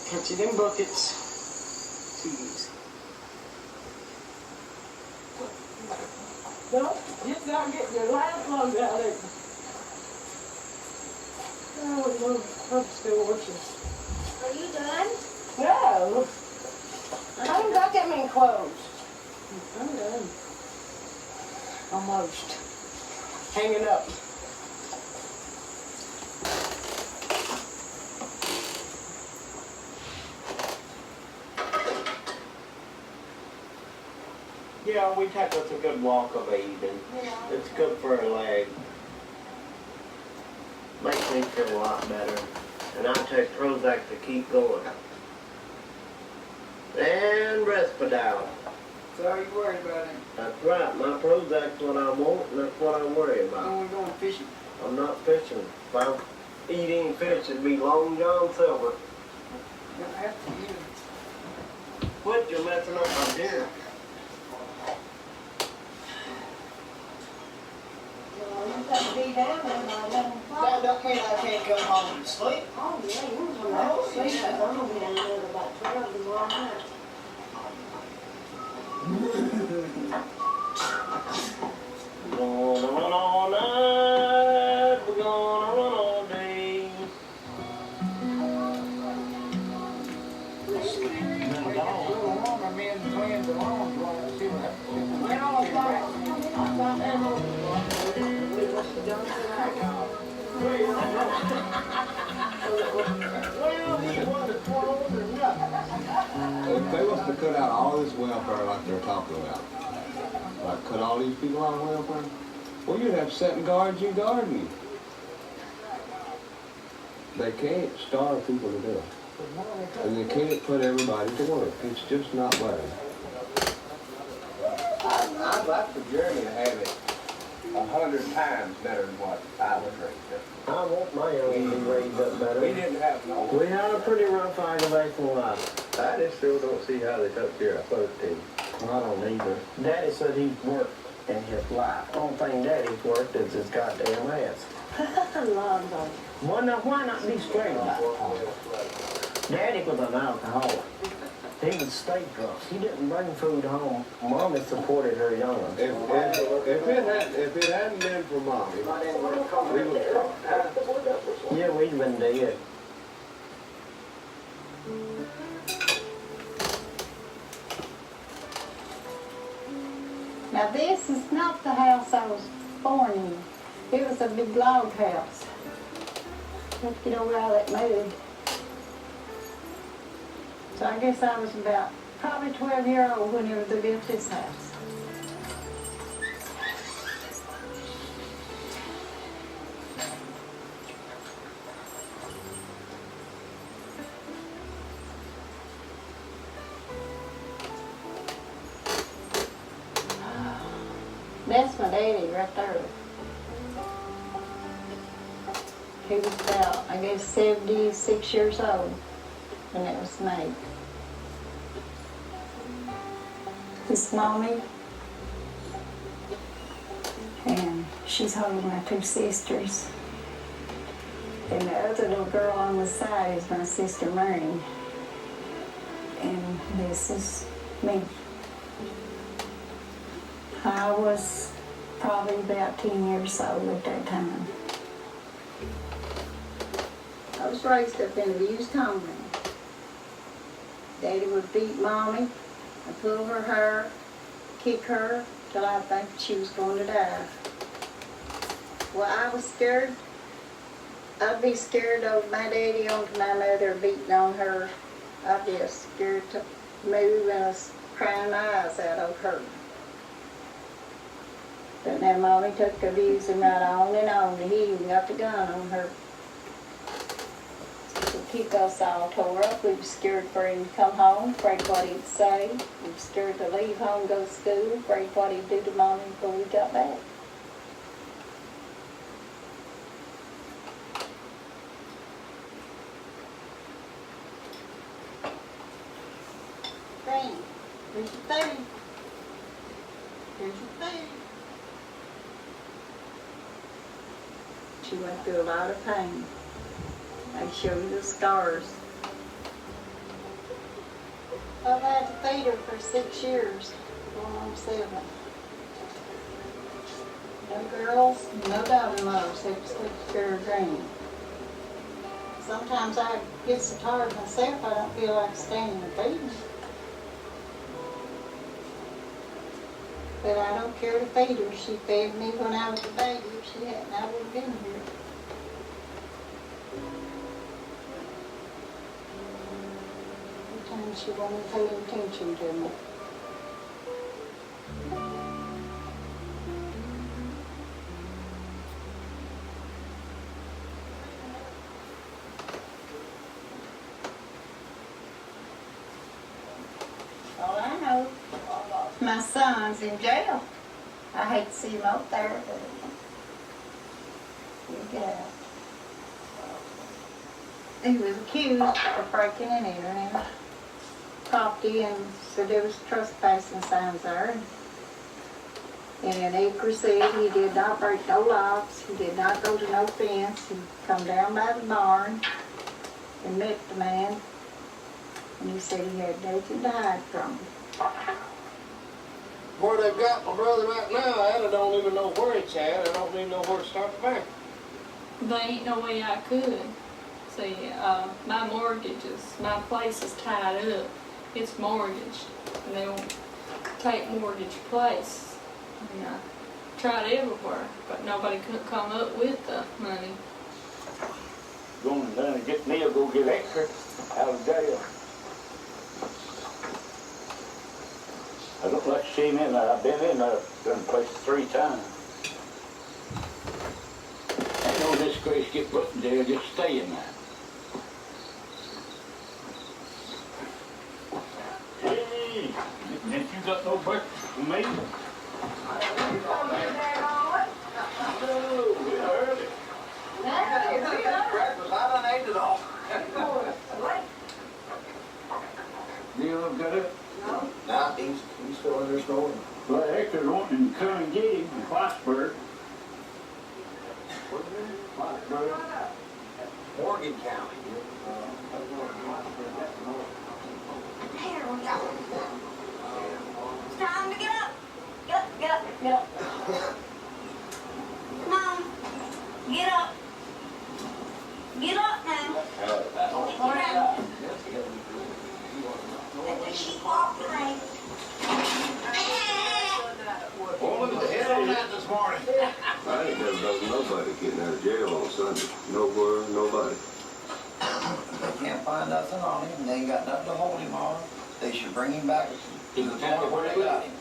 catch it in buckets to use. No, you're not getting your last lungs out of it. Oh, no, I'm still watching.
Are you done?
No. I haven't got that many clothes. I'm done. Almost. Hanging up.
Yeah, we take us a good walk of the evening. It's good for our leg. Makes me feel a lot better. And I take Prozac to keep going. And Respidow.
So are you worried about it?
That's right. My Prozac's what I want, and that's what I'm worried about.
When we're going fishing?
I'm not fishing. If I eat any fish, it'd be Long John Silver.
You don't have to use it.
Quit, you're messing up my dinner.
That don't mean I can't come home and sleep.
Oh, yeah, you're going to have to sleep because I'm going to be down there at about 12 tomorrow night.
run all day.
If they was to cut out all this welfare like they're talking about, like cut all these people out of welfare, well, you'd have setting guards in gardening. They can't starve people to death. And they can't put everybody to work. It's just not right.
I'd like for Jeremy to have it 100 times better than what I was raised up. I want my young to be raised up better. We didn't have no. We had a pretty rough aggravating life. I just still don't see how they took care of us team. I don't either. Daddy said he's worked in his life. The only thing Daddy's worked is his goddamn ass. Lonzo. Well, now why not be straight about it? Daddy was an alcoholic. He would stay drunk. He didn't bring food home. Mommy supported her young ones.
If it hadn't been for Mommy, we would have.
Yeah, we'd been dead.
Now this is not the house I was born in. It was a big log house. Have to get over all that mud. So I guess I was about probably 12 years old whenever they built this house. That's my daddy right there. He was about, I guess, 76 years old when it was made. His mommy, and she's holding my two sisters. And the other little girl on the side is my sister Mary. And this is me. I was probably about 10 years old at that time. I was raised up in a used home. Daddy would beat Mommy and pull her hair, kick her till I think she was going to die. Well, I was scared. I'd be scared of my daddy onto my mother beating on her. I'd be scared to move and I was crying my eyes out of her. But now Mommy took abusing right on and on. He even got the gun on her. To keep us all tore up. We were scared for him to come home, afraid what he'd say. We were scared to leave home, go to school, afraid what he'd do to Mommy before we got back. Granny, here's your food. Here's your food. She went through a lot of pain. I show you the scars. I've had to feed her for 6 years, going on 7. No girls, no daughter-in-laws, except to care of Granny. Sometimes I get so tired myself I don't feel like standing and feeding. But I don't care to feed her. She fed me when I was a baby. If she hadn't, I would have been here. And she wasn't paying attention to me. All I know, my son's in jail. I hate to see him out there, but he'll get out. He was accused of breaking and entering property, and so there was trespassing signs there. And Edgar said he did not break no locks, he did not go to no fence. He come down by the barn and met the man, and he said he had nothing to hide from him.
Where they've got my brother right now, I don't even know where it's at. I don't even know where to start the bank.
There ain't no way I could. See, my my place is tied up. It's mortgaged, and they won't take mortgage place. And I tried everywhere, but nobody could come up with the money.
Going down and get Neil, go get extra out of jail. I don't like to see him in there. I've been in there, done the place 3 times. Ain't no disgrace get put in jail, just stay in there. Hey, ain't you got no breakfast for me?
I done ate it all.
Neil got it?
No. Nah, he's still in there snoring.
Well, Hector's wanting to come and get him in Plattsburgh. Plattsburgh.
Morgan County.
Here we go. It's time to get up. Get up, get up, get up. Come on. Get up. Get up now. Let the sheep walk the rain.
Well, look at the head on that this morning.
I ain't never known nobody getting out of jail on Sunday. Nowhere, nobody.
They can't find nothing on him, and they ain't got nothing to hold him on. They should bring him back to the point where they got him.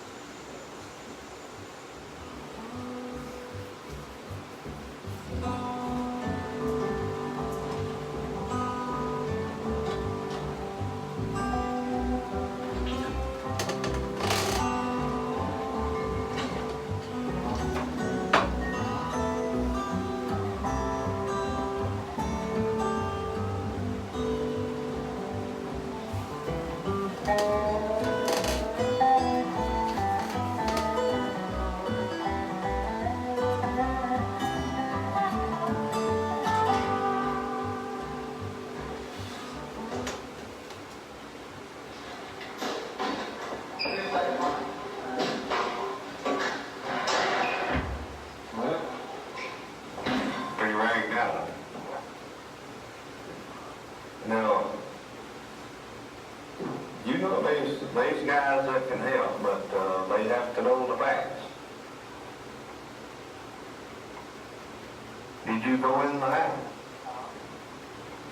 Now, you know there's guys that can help, but they have to know the facts. Did you go in the house?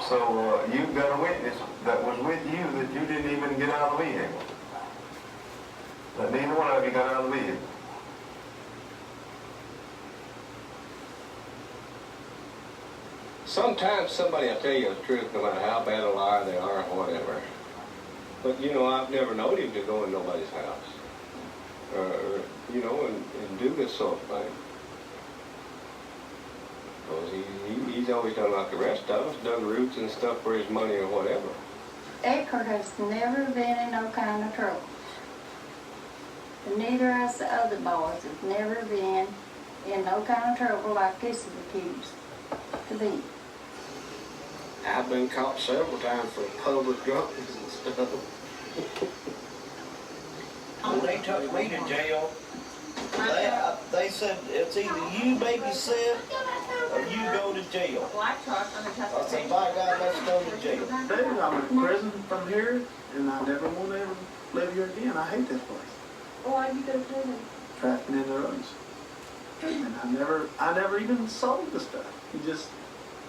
So you've got a witness that was with you that you didn't even get out of the vehicle. That neither one of you got out of the vehicle.
Sometimes somebody will tell you the truth no matter how bad a liar they are or whatever. But, you know, I've never known him to go in nobody's house. You know, and do this sort of thing. Because he's always done like the rest of us, done routes and stuff for his money or whatever.
Eckert has never been in no kind of trouble. And neither has the other boys have never been in no kind of trouble like this is accused to be.
I've been caught several times for public drunkenness and stuff.
When they took me to jail, they said it's either you babysit or you go to jail. I said, by God, let's go to jail.
Dude, I'm in prison from here, and I never want to ever live here again. I hate this place.
Why did you go to prison?
Trafficking in drugs. And I never even sold the stuff. He just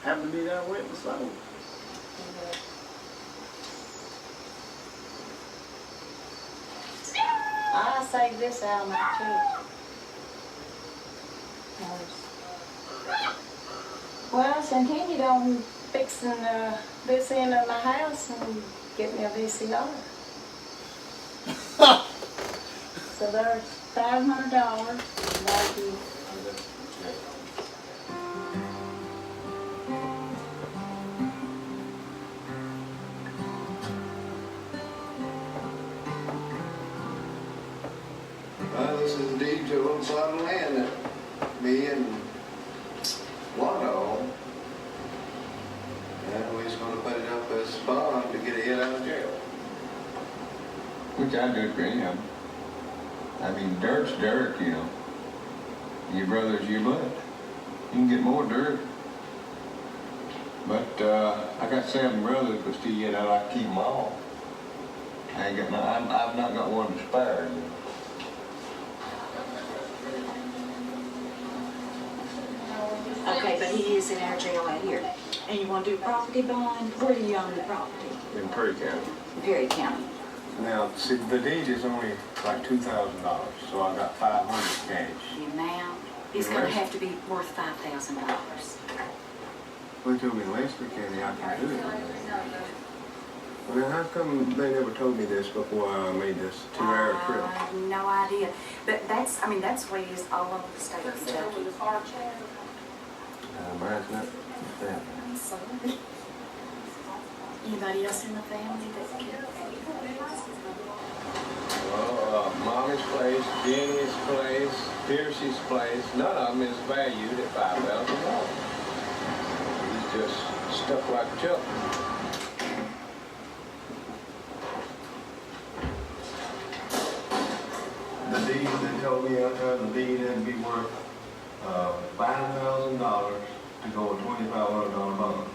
happened to be that way it was sold.
I saved this out of my check. Well, I continued on fixing this end of my house and get me a VCR. So there's $500. Like you.
Well, this is indeed a little plot of land that me and Wando, and we're going to put it up as bond to get it out of jail. Which I do agree on. I mean, dirt's dirt, you know. Your brother's your blood. You can get more dirt But I got 7 brothers, but still yet I like to keep them all. I ain't got no, I've not got one to spare. You know.
Okay, but he is in our jail out here. And you want to do property bond? Where do you own the property?
In Perry County.
Perry County.
Now, see, the deed is only like $2,000, so I got $500 cash.
The amount is going to have to be worth $5,000.
They told me in Lester County I can do it. Well, now, how come they never told me this before I made this 2-hour trip?
I have no idea. But that's, I mean, that's the way it is all over the state of Kentucky.
Mine's not that.
Anybody else in the family that can?
Well, Mommy's place, Jenny's place, Piercy's place, none of them is valued at $5,000. He's just stuck like Chuck. The deed, they told me out there, the deed had to be worth $5,000 to go a $2,500 bond.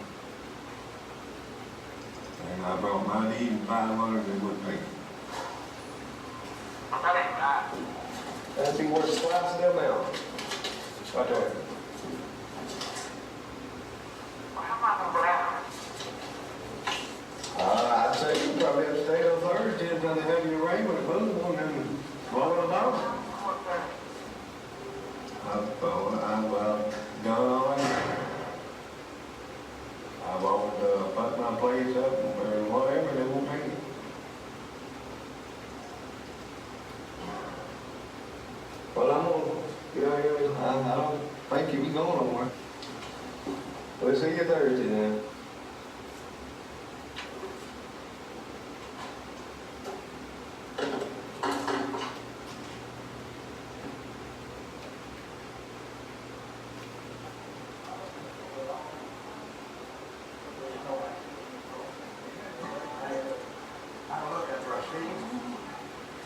And I brought my deed and 500 and wouldn't take it. That'd be worth twice the amount. Right there. I'd say you probably have to stay on Thursday until they have your rain with a boom on them and blow it about. I've done all I can. I've always put my place up and whatever, they won't take it. Well, I'm gonna, I don't think you'll be going nowhere. We'll see you Thursday then.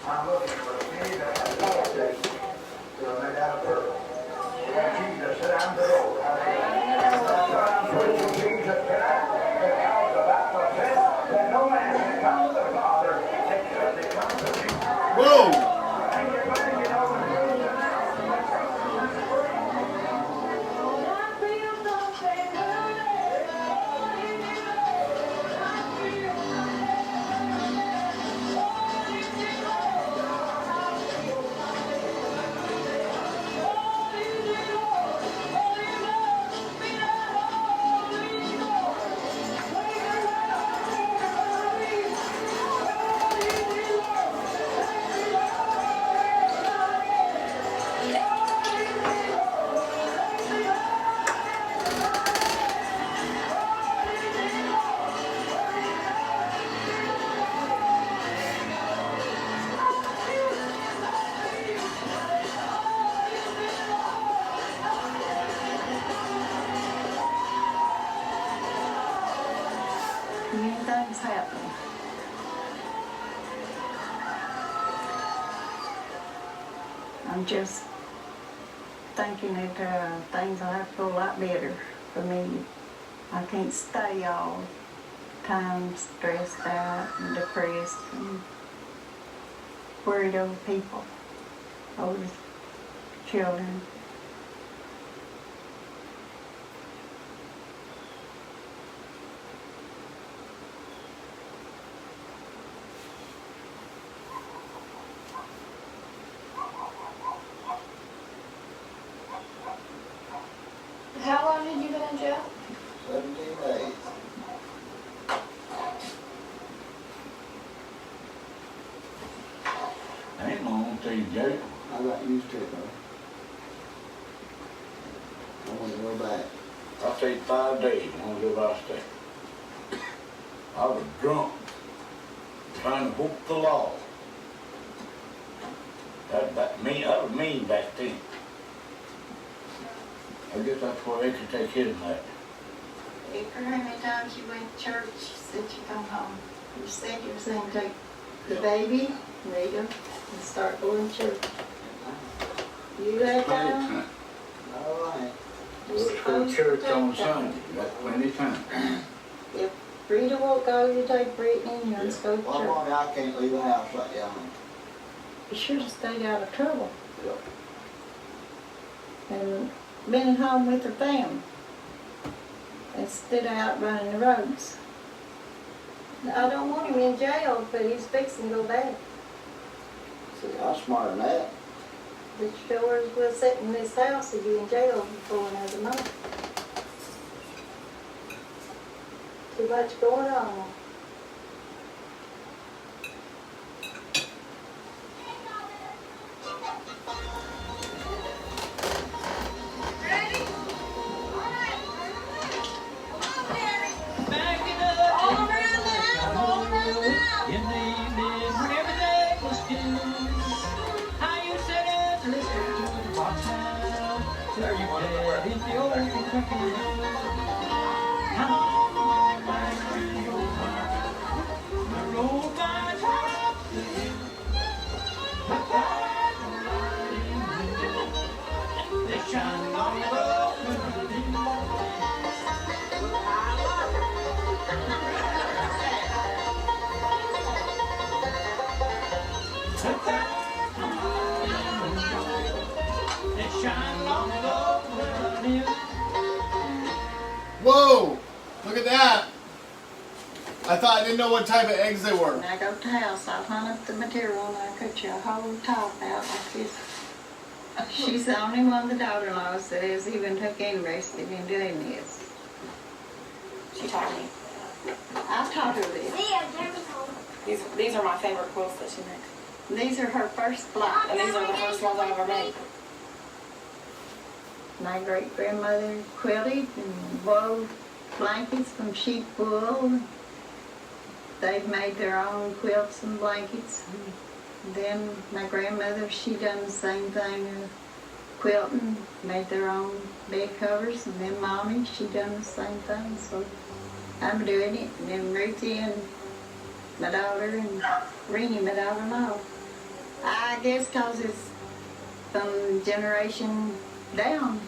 I'm looking for a penny that has politics to make out of purple. Yeah, Jesus said, I'm the Lord. I'm preaching Jesus tonight in the house of Baptist that no man can come to the Father except he comes to me.
Whoa!
Anything's happening. I'm just thinking that things will have to go a lot better for me. I can't stay all the time stressed out and depressed and worried over people, over children.
How long had you been in jail?
17 days.
I ain't long till you get it.
I got used to it though. I want to go back.
I stayed 5 days, I want to live out of state. I was drunk, trying to book the law. That was mean back then. I guess that's where they could take his life.
April, how many times you went to church since you come home? You said you was going to take the baby, Rita, and start going to church. You that time?
All right. We'll go to church on Sunday, that's plenty of time.
If Rita won't go, you take Brittany and let's go to church.
Well, Mommy, I can't leave the house like young.
You should have stayed out of trouble
Yep.
and been at home with her family instead of out running the roads. I don't want him in jail, but he's fixing to go back.
See, I'm smarter than that.
But you sure as well sit in this house and be in jail before another month. Too much going on.
Whoa! Look at that! I didn't know what type of eggs they were.
When I go to the house, I'll hunt up the material and I'll cut you a whole top out like this. She's the only one of the daughter-in-laws that has even took interest in doing this.
She taught me.
I taught her this.
These are my favorite quilts that she makes.
These are her first blocks.
And these are the first ones I ever made.
My great-grandmother quilted and wove blankets from sheep wool. They've made their own quilts and blankets. Then my grandmother, she done the same thing, quilting, made their own bed covers. And then Mommy, she done the same thing. So I'm doing it. And then Ruthie and my daughter and Renee, my daughter-in-law. I guess 'cause it's from generation down.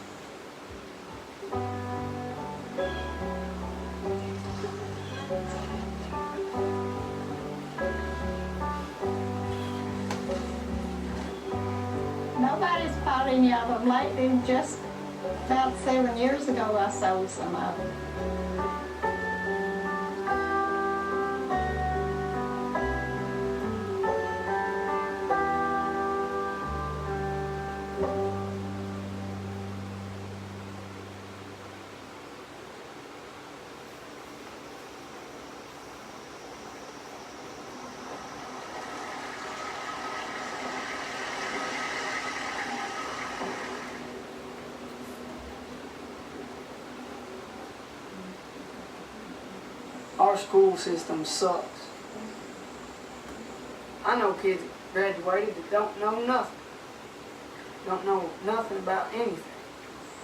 Nobody's bought any of them lately. Just about 7 years ago I sold some of them.
Our school system sucks. I know kids that graduated that don't know nothing. Don't know nothing about anything.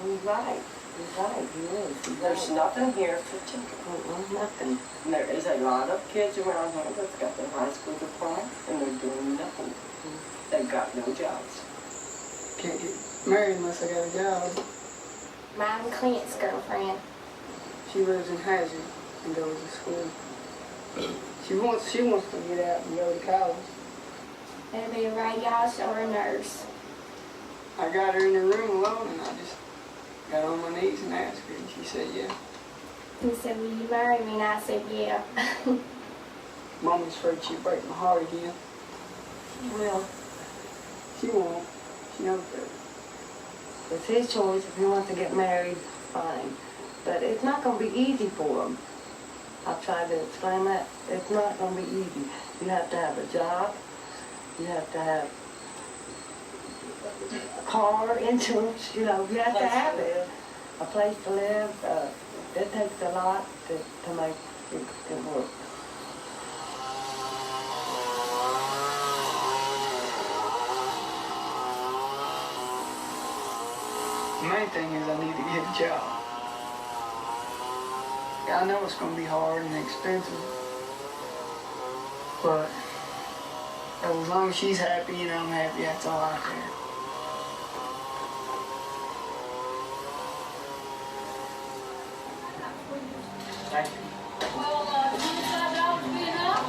He's right. He's right. He is. There's nothing here for children. Nothing. And there is a lot of kids around here that's got their high school diploma and they're doing nothing. They've got no jobs.
Can't get married unless I got a job.
I'm Clint's girlfriend.
She lives in Hazard and goes to school. She wants to get out and go to college.
It'll be a radiologist or a nurse.
I got her in the room alone and I just got on my knees and asked her and she said yeah.
He said, will you marry me? And I said, yeah.
Mama's afraid she'd break my heart again.
Well,
she won't. She knows better.
it's his choice. If he wants to get married, fine. But it's not going to be easy for him. I've tried to explain that. It's not going to be easy. You have to have a job. You have to have a car, insurance. You know, you have to have it. A place to live. It takes a lot to make it work.
The main thing is I need to get a job. I know it's going to be hard and expensive, but as long as she's happy and I'm happy, that's all I care. Thank you.
Well, $25 be enough?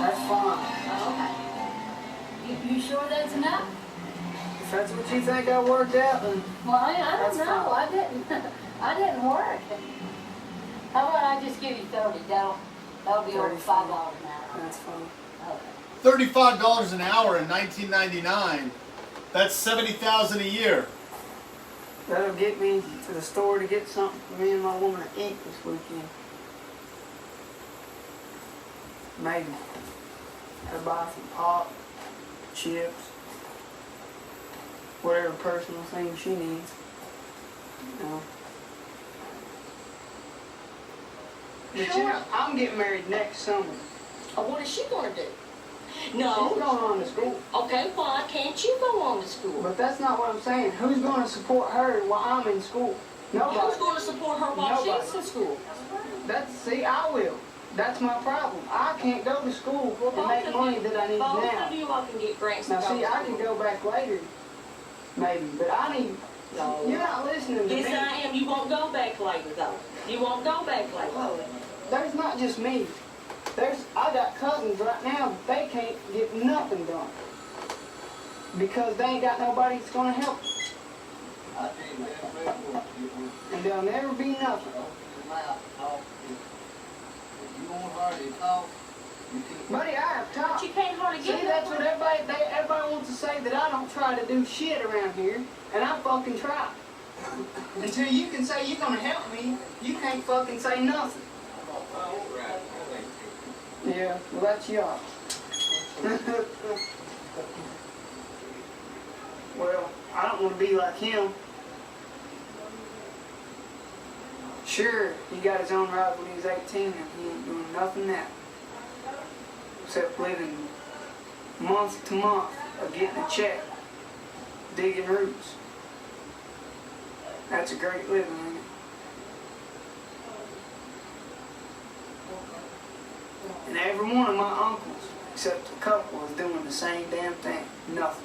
That's fine.
Oh, okay. You sure that's enough?
If that's what you think I worked out, then
Well, I
that's
don't know.
fine.
I didn't work. How about I just give you 30? That'll be over $5 an hour.
That's fine.
Okay.
$35 an hour in 1999. That's $70,000 a year.
That'll get me to the store to get something for me and my woman to eat this weekend. Maybe. I'll buy some pop, chips, whatever personal thing she needs. You know. But you know, I'm getting married next summer.
Oh, what is she gonna do?
She's going on to school.
Okay, why can't you go on to school?
But that's not what I'm saying. Who's going to support her while I'm in school? Nobody.
Who's going to support her while
Nobody.
she's in school?
See, I will. That's my problem. I can't go to school and make money that I need
Both
now.
of you all can get grants.
Now,
to
see,
go to
I can
school.
go back later, maybe, but I need.
No.
You're not listening to me.
Yes, I am. You won't go back later, though. You won't go back later.
There's not just me. I got cousins right now, they can't get nothing done. Because they ain't got nobody that's gonna help them. And there'll never be nothing. Buddy, I have talked.
You can't hardly get
See, that's what everybody wants to say, that I don't try to do shit around here, and I fucking try. Until you can say you're gonna help me, you can't fucking say nothing. Yeah, well, that's y'all. Well, I don't want to be like him. Sure, he got his own right when he was 18, and he ain't doing nothing now. Except living month to month of getting a check, digging roots. That's a great living, ain't it? And every one of my uncles, except a couple, is doing the same damn thing. Nothing.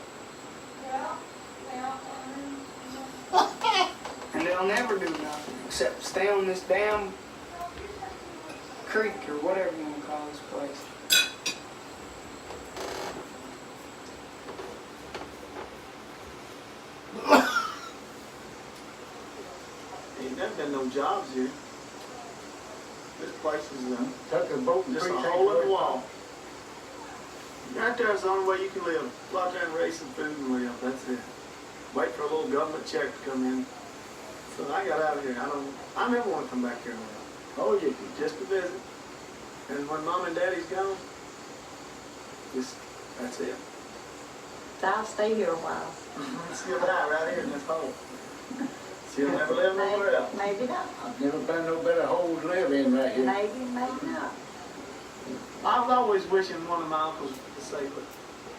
And they'll never do nothing except stay on this damn creek or whatever you want to call this place.
Ain't never been no jobs here. This place is
Took a boat and
just a
precinct
hole in
for
the
it.
wall. Right there's the only way you can live. Go out there and raise some food and live. That's it. Wait for a little government check to come in. So I got out of here. I never want to come back here and live. Oh, yeah, just to visit. And when Mom and Daddy's gone, that's it.
I'll stay here a while.
She'll die right here in this hole. She'll never live nowhere else.
Maybe not.
I've never been no better hole to live in right here.
Maybe, maybe not.
I was always wishing one of my uncles to say,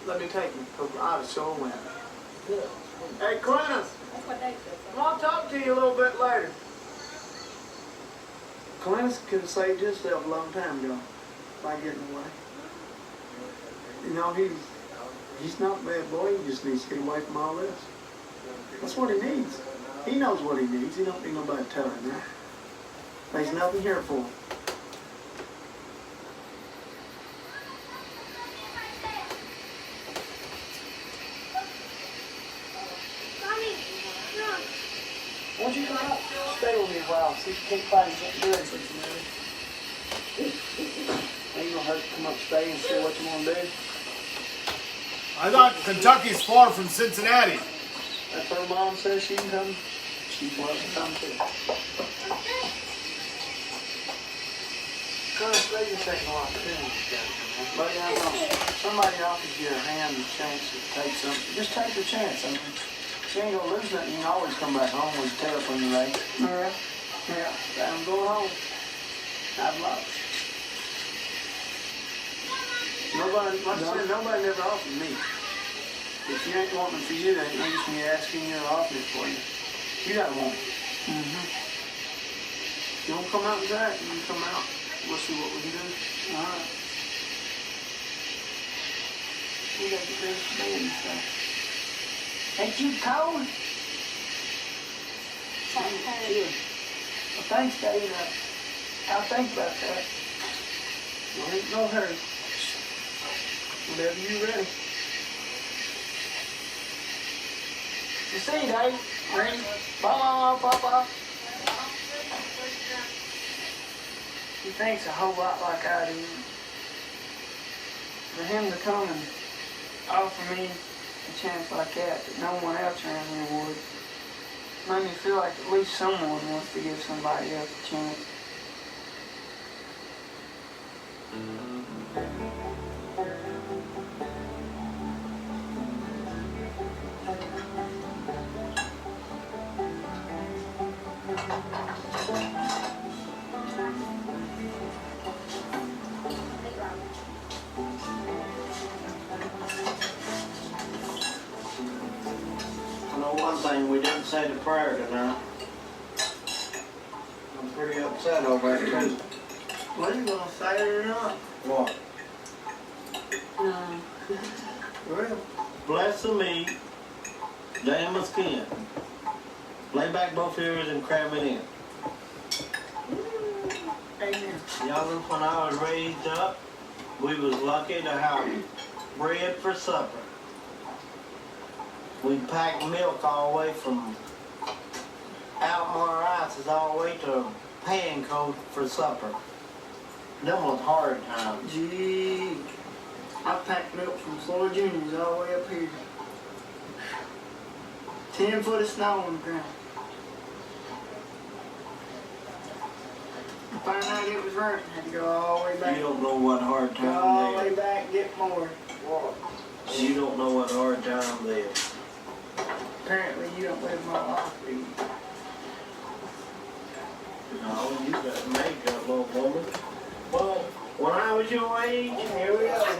let me take you, because I was so went. Hey, Clarence,
That's what they said.
I'll talk to you a little bit later. Clarence could have saved himself a long time ago by getting away. You know, he's not a bad boy, he just needs to get away from all this. That's what he needs. He knows what he needs. He don't need nobody telling him that. There's nothing here for him. Won't you come out? Stay with me a while. See if you can't find something good for you. Ain't gonna hurt to come up, stay and see what you want to do.
I thought Kentucky's far from Cincinnati.
That's her mom says she can come. She's welcome to come too. Cause they just taking a lot of things. But I know somebody offers you a hand, a chance to take something. Just take the chance. I mean, she ain't gonna lose nothing. You can always come back home with your telephone you rate. Alright. Yeah. I'm going home. I've lost. Nobody, like I said, nobody never offered me. If you ain't wanting it for you, then it leaves me asking you to offer it for you. You gotta want it. You won't come out and that, you can come out. We'll see what we can do. Alright. We got the best bed and stuff. Ain't you cold? Good. Well, thanks, Dave.
I'll think about that. There ain't no hurry. Whenever you ready. You see, Dave? Ready? Papa. He thinks a whole lot like I do. For him to come and offer me a chance like that no one else around here would, made me feel like at least someone wants to give somebody else a chance.
I know one thing, we didn't say the prayer tonight. I'm pretty upset over it too.
What are you gonna say it or not?
What?
No. Well,
Bless the meat, damn the skin. Lay back both ears and cram it in.
amen.
Y'all, when I was raised up, we was lucky to have bread for supper. We packed milk all the way from Altamar Ices all the way to Pancoast for supper. Them was hard times.
Gee, I packed milk from Florida Juniors all the way up here. 10 foot of snow on the ground. I found out it was running. Had to go all the way back.
You don't know what hard
Go all the
time
way
they
back, get more water.
is. You don't know what hard time they is.
Apparently you don't live my life, do you?
No, you got makeup, little woman. Well, when I was your age,
Here we go.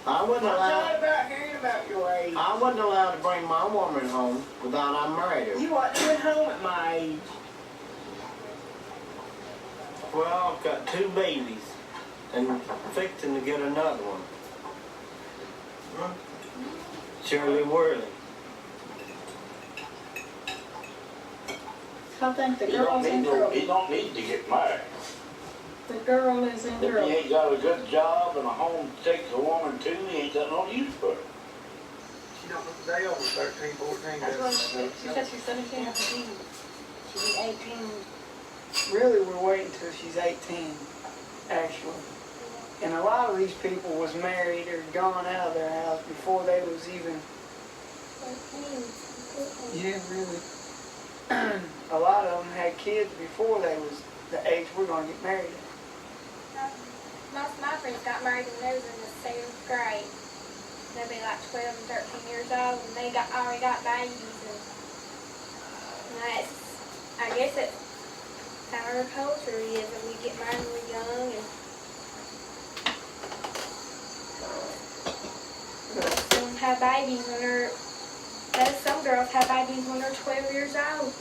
I wasn't
I'm
allowed.
not about hearing about your age.
I wasn't allowed to bring my woman home without I married her.
You wasn't even home at my age.
Well, I've got 2 babies and fixing to get another one. Shirley Worley.
I think the
You don't
girl's in
need
trouble.
you don't need to get married.
The girl is in
If he
trouble.
ain't got a good job and a home takes a woman too, he ain't got no use for her.
She don't look day over 13, 14.
That's what she said she's 17.
She'll be 18.
Really, we're waiting till she's 18, actually. And a lot of these people was married or gone out of their house before they was even... Yeah, really. A lot of them had kids before they was the age we're going to get married at.
Most of my friends got married when they was in the 7th grade. They'd be like 12 and 13 years old, and they already got babies. And that's, I guess it's how our culture is, and we get married when we're young. And some have babies when they're, some girls have babies when they're 12 years old.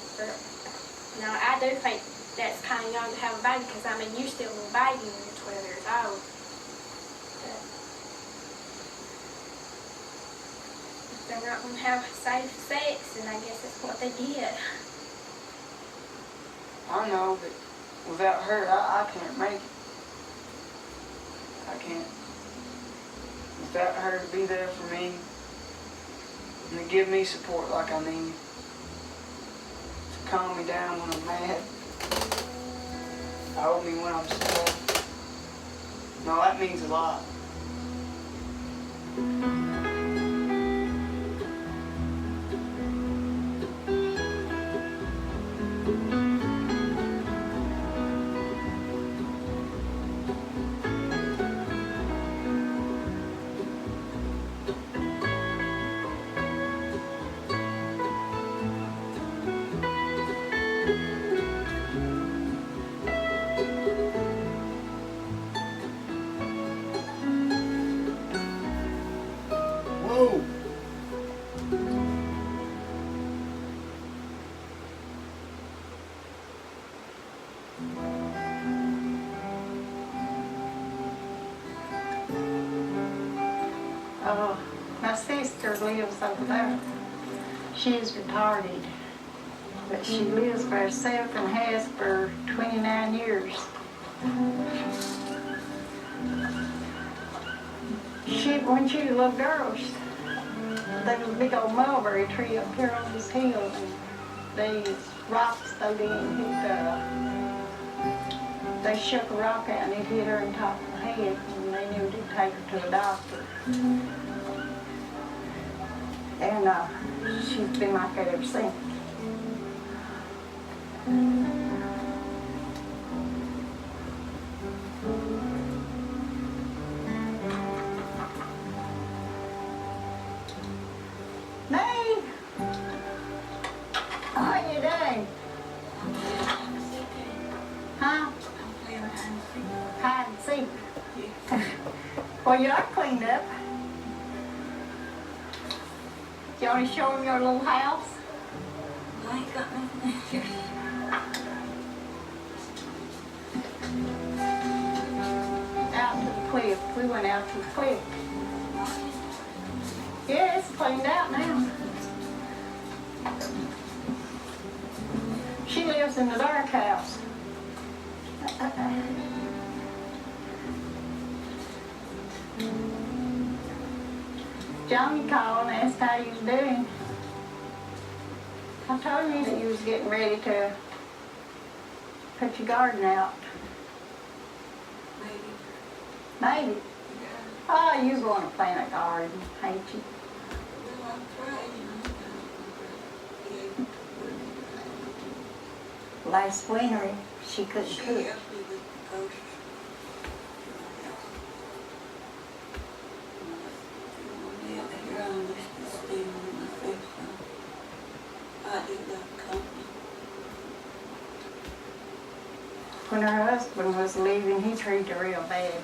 Now, I do think that's kind of young to have a baby, because I mean, you're still a baby when you're 12 years old. But they're not going to have safe sex, and I guess that's what they did.
I know, but without her, I can't make it. I can't. Without her to be there for me and to give me support like I need, to calm me down when I'm mad, to hold me when I'm sad. No, that means a lot.
Whoa!
My sister lives over there. She is retarded, but she lives by herself and has for 29 years. When she was a little girl, there was a big old mulberry tree up here on this hill, and the rocks they they shook a rock out and it hit her on top of the head, and they knew to take her to the doctor. And she's been like that ever since. May, how are you doing? Huh? Hide and seek. Well, you are cleaned up. Do you want to show him your little house?
I ain't got nothing here.
Out to the cliff. We went out to the cliff. Yeah, it's cleaned out now. She lives in the dark house. Johnny called and asked how you was doing. I told you that you was getting ready to put your garden out. Maybe. Maybe? Oh, you going to plant a garden, ain't you?
Well, I'm trying.
Last winter, she couldn't cook.
Help me with the groceries. Here on this thing with my face on. I did that company.
When her husband was leaving, he treated her real bad.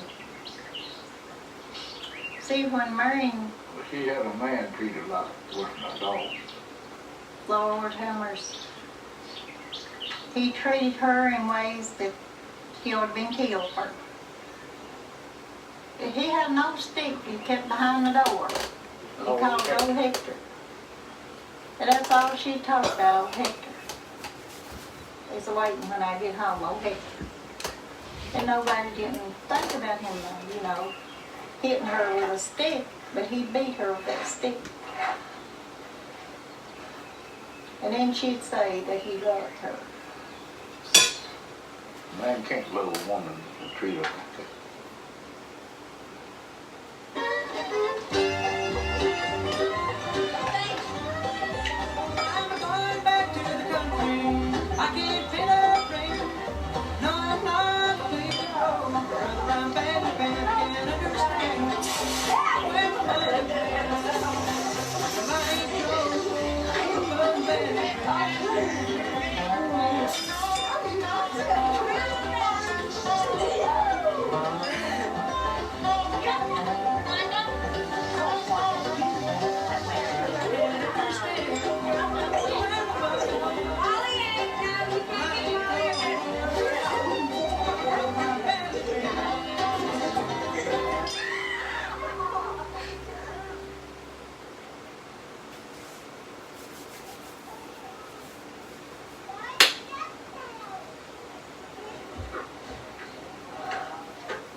See, when Marion,
Well, she had a man treated like worse than a dog.
Lord have mercy, he treated her in ways that he ought to have been killed for. If he had no stick, he kept behind the door. He called old Hector. And that's all she talked about, old Hector. He's waiting when I get home, old Hector. And nobody didn't think about him, you know, hitting her with a stick, but he beat her with that stick. And then she'd say that he loved her.
A man can't love a woman and treat her like that.
I'm going back to the country. I can't fit a ring. No, I'm not going to go. Brother, I'm bad and bad. I can't understand. When the money comes, the mind goes. I'm bad and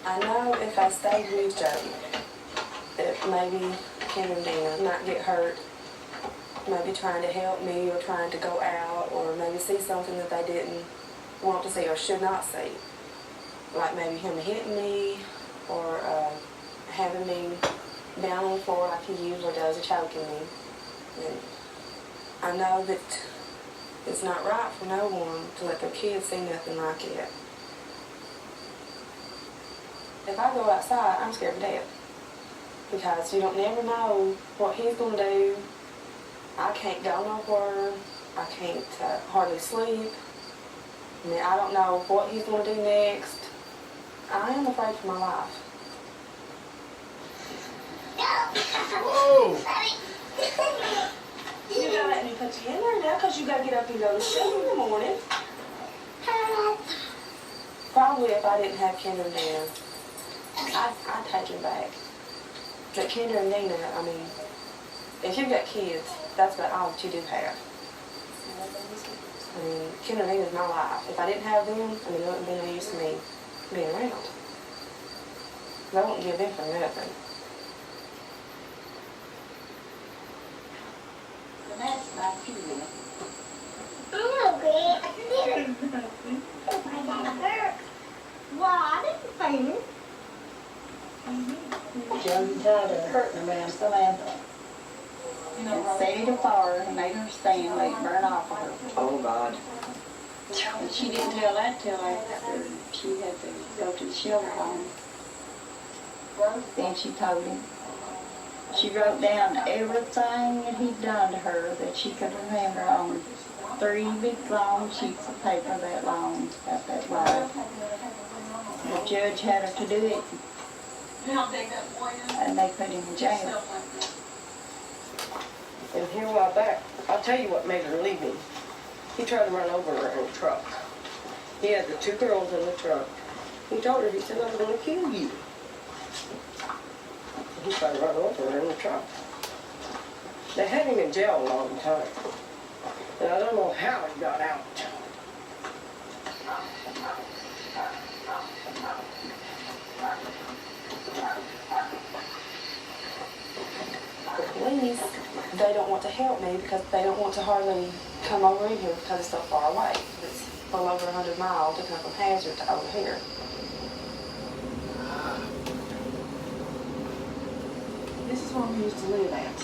I know if I stayed with Jody, that maybe Ken and Dina might get hurt, maybe trying to help me or trying to go out or maybe see something that they didn't want to see or should not see. Like maybe him hitting me or having me down on the floor like he usually does or choking me. And I know that it's not right for no one to let their kids see nothing like it. If I go outside, I'm scared to death because you don't never know what he's going to do. I can't go nowhere. I can't hardly sleep. I mean, I don't know what he's going to do next. I am afraid for my life.
Whoa!
You gotta let me put you in there now because you gotta get up and go to school in the morning. Probably if I didn't have Kendra and Dina, I'd take him back. But Kendra and Dina, I mean, if you've got kids, that's about all that you do have. I mean, Kendra and Dina's my life. If I didn't have them, I mean, it wouldn't be no use to me being around. I wouldn't give them for nothing.
Why? I didn't faint. Joe tried to hurt me around Samantha. Set it afire and made her stand, let it burn off of her.
Oh, God.
But she didn't tell that till after she had to go to the shelter home. Then she told him. She wrote down everything that he'd done to her that she could remember on 3 big long sheets of paper that long, about that wide. The judge had her to do it, and they put him in jail.
And here a while back, I'll tell you what made her leave him. He tried to run over her in a truck. He had the 2 girls in the truck. He told her, he said, I'm going to kill you. He tried to run over her in the truck. They had him in jail a long time. And I don't know how he got out.
The police, they don't want to help me because they don't want to hardly come over in here because it's so far away. It's well over 100 miles to come from Hazard to over here. This is where we used to live at.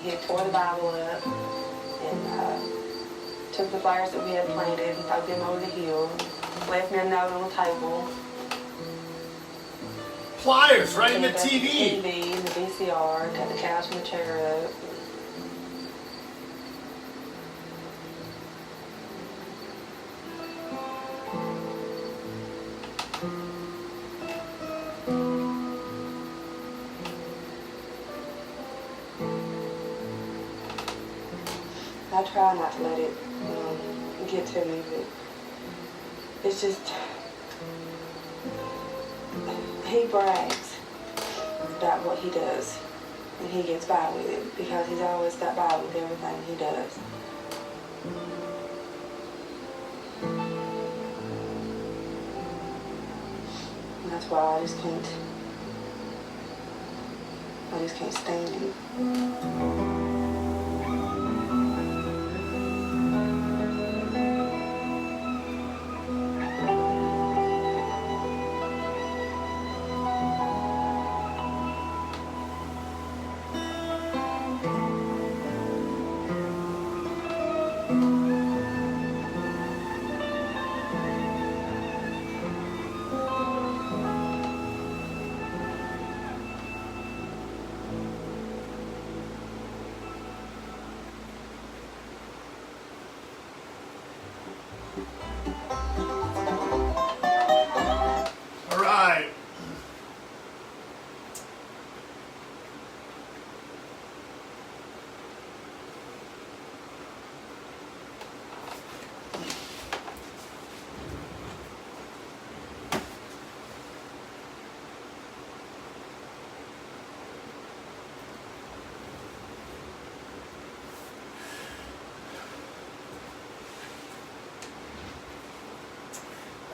He had tore the Bible up and took the flowers that we had planted and threw them over the hill, left me a note on the table.
Pliers right in the TV.
The TV and the VCR, cut the couch and the chair up. I try not to let it get to me, but it's just, he brags about what he does, and he gets by with it because he's always got by with everything he does. And that's why I just can't stand him.
All right.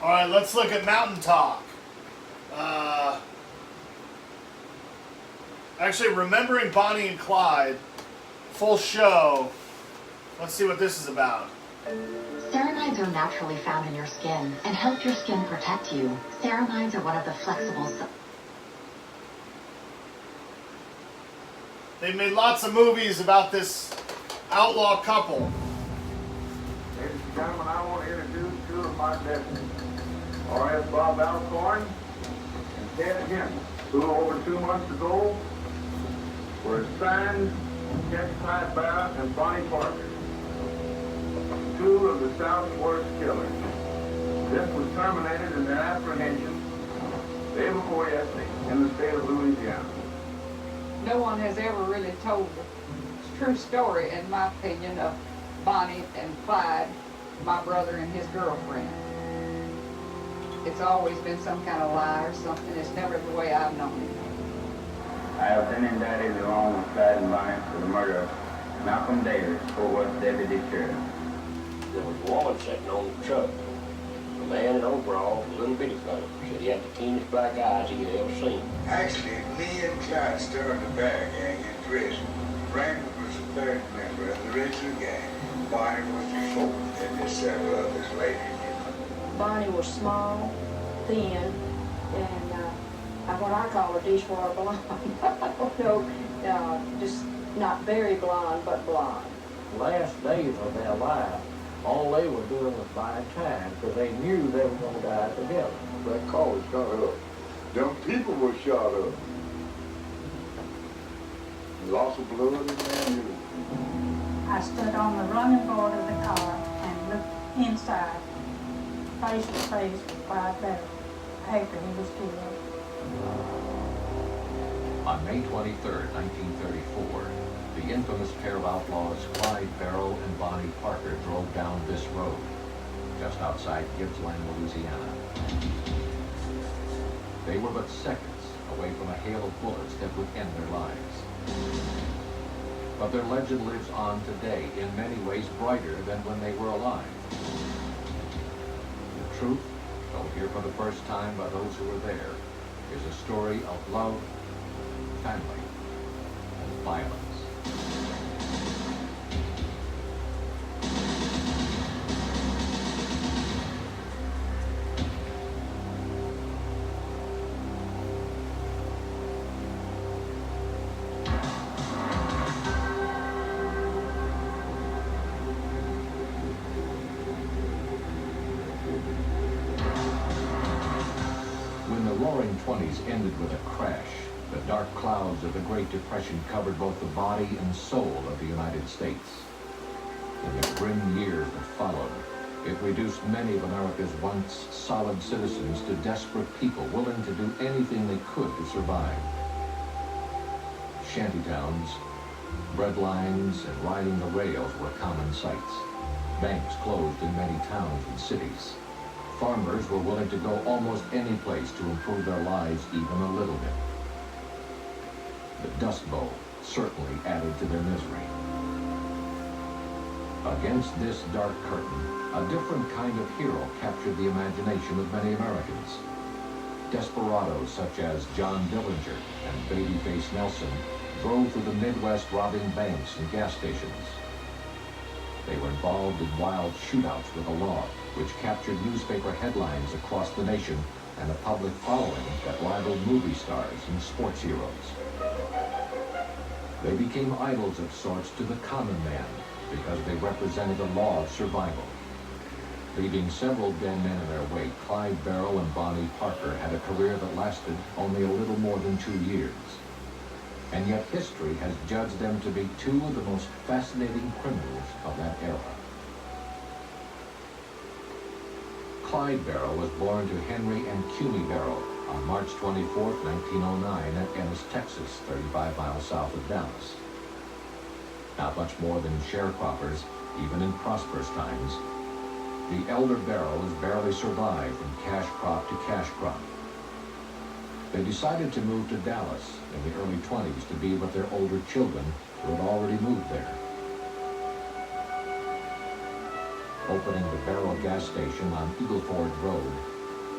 All right, let's look at Mountain Talk. Actually, Remembering Bonnie and Clyde, full show. Let's see what this is about.
Ceramides are naturally found in your skin and help your skin protect you. Ceramides are one of the flexible...
They've made lots of movies about this outlaw couple.
Ladies and gentlemen, I want to introduce 2 of my deputies. R.S. Bob Alcorn and Ted Henry, who over 2 months ago were assigned to catch Clyde Barrett and Bonnie Parker, 2 of the South's worst killers. This was terminated in their apprehension day before yesterday in the state of Louisiana.
No one has ever really told the true story, in my opinion, of Bonnie and Clyde, my brother and his girlfriend. It's always been some kind of lie or something. It's never the way I've known it.
I have been indicted along with Clyde and Bonnie for the murder of Malcolm Davis, Fort Worth Deputy Sheriff.
There was a woman sitting on the truck. A man in overalls, a little bitty fellow, said he had the keenest black eyes he had ever seen.
Actually, me and Clyde started the bear gang in prison. Raymond was the third member of the original gang. Bonnie was the fourth, and there's several others later.
Bonnie was small, thin, and what I call her dishwater blonde. I don't know, just not very blonde, but blonde.
Last days of their lives, all they were doing was buying time because they knew they were going to die together.
That car was shot up. Them people were shot up. Loss of blood in there.
I stood on the running board of the car and looked inside, face to face with Clyde Barrow after he was killed.
On May 23, 1934, the infamous pair of outlaws, Clyde Barrow and Bonnie Parker, drove down this road, just outside Gippsland, Louisiana. They were but seconds away from a hail of bullets that would end their lives. But their legend lives on today, in many ways brighter than when they were alive. The truth, told here for the first time by those who were there, is a story of love, family, and violence. When the Roaring '20s ended with a crash, the dark clouds of the Great Depression covered both the body and soul of the United States. In the grim years that followed, it reduced many of America's once solid citizens to desperate people willing to do anything they could to survive. Shantytowns, bread lines, and riding the rails were common sights. Banks closed in many towns and cities. Farmers were willing to go almost any place to improve their lives even a little bit. The Dust Bowl certainly added to their misery. Against this dark curtain, a different kind of hero captured the imagination of many Americans. Desperados such as John Dillinger and Babyface Nelson drove through the Midwest robbing banks and gas stations. They were involved in wild shootouts with the law, which captured newspaper headlines across the nation and a public following that rivaled movie stars and sports heroes. They became idols of sorts to the common man because they represented the law of survival. Leaving several dead men in their wake, Clyde Barrow and Bonnie Parker had a career that lasted only a little more than 2 years. And yet history has judged them to be two of the most fascinating criminals of that era. Clyde Barrow was born to Henry and Cuny Barrow on March 24, 1909 at Ennis, Texas, 35 miles south of Dallas. Not much more than sharecroppers, even in prosperous times, the elder Barrows barely survived from cash crop to cash crop. They decided to move to Dallas in the early 20s to be with their older children who had already moved there. Opening the Barrow gas station on Eagle Ford Road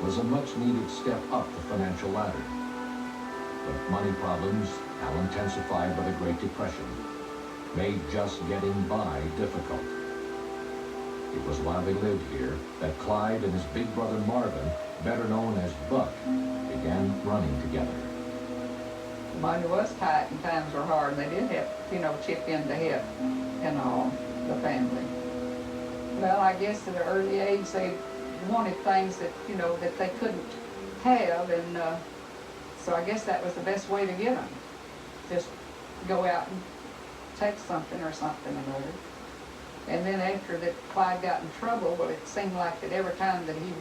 was a much-needed step up the financial ladder. But money problems, now intensified by the Great Depression, made just getting by difficult. It was while they lived here that Clyde and his big brother Marvin, better known as Buck, began running together.
Money was tight and times were hard, and they did have, chip in to help, the family. Well, I guess at an early age they wanted things that, that they couldn't have, and so I guess that was the best way to get them. Just go out and take something or something or other. And then after that Clyde got in trouble, well, it seemed like that every time that he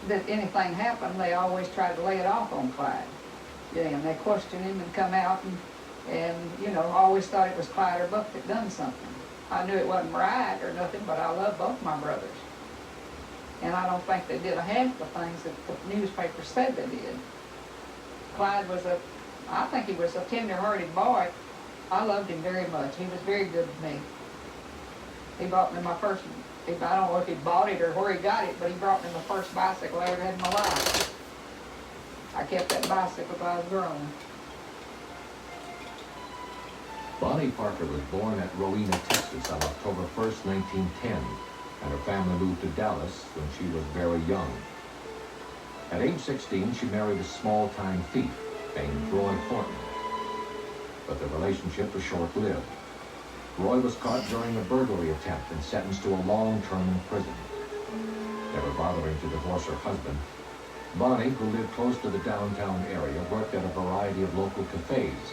that anything happened, they always tried to lay it off on Clyde. Yeah, and they questioned him and come out and you know, always thought it was Clyde or Buck that done something. I knew it wasn't right or nothing, but I love both my brothers. And I don't think they did a half the things that the newspaper said they did. Clyde was I think he was a tender-hearted boy. I loved him very much. He was very good to me. He bought me my first, I don't know if he bought it or where he got it, but he brought me the first bicycle I ever had in my life. I kept that bicycle till I was grown.
Bonnie Parker was born at Rowena, Texas on October 1st, 1910, and her family moved to Dallas when she was very young. At age 16, she married a small-time thief named Roy Thornton. But the relationship was short-lived. Roy was caught during a burglary attempt and sentenced to a long term in prison. Never bothering to divorce her husband, Bonnie, who lived close to the downtown area, worked at a variety of local cafes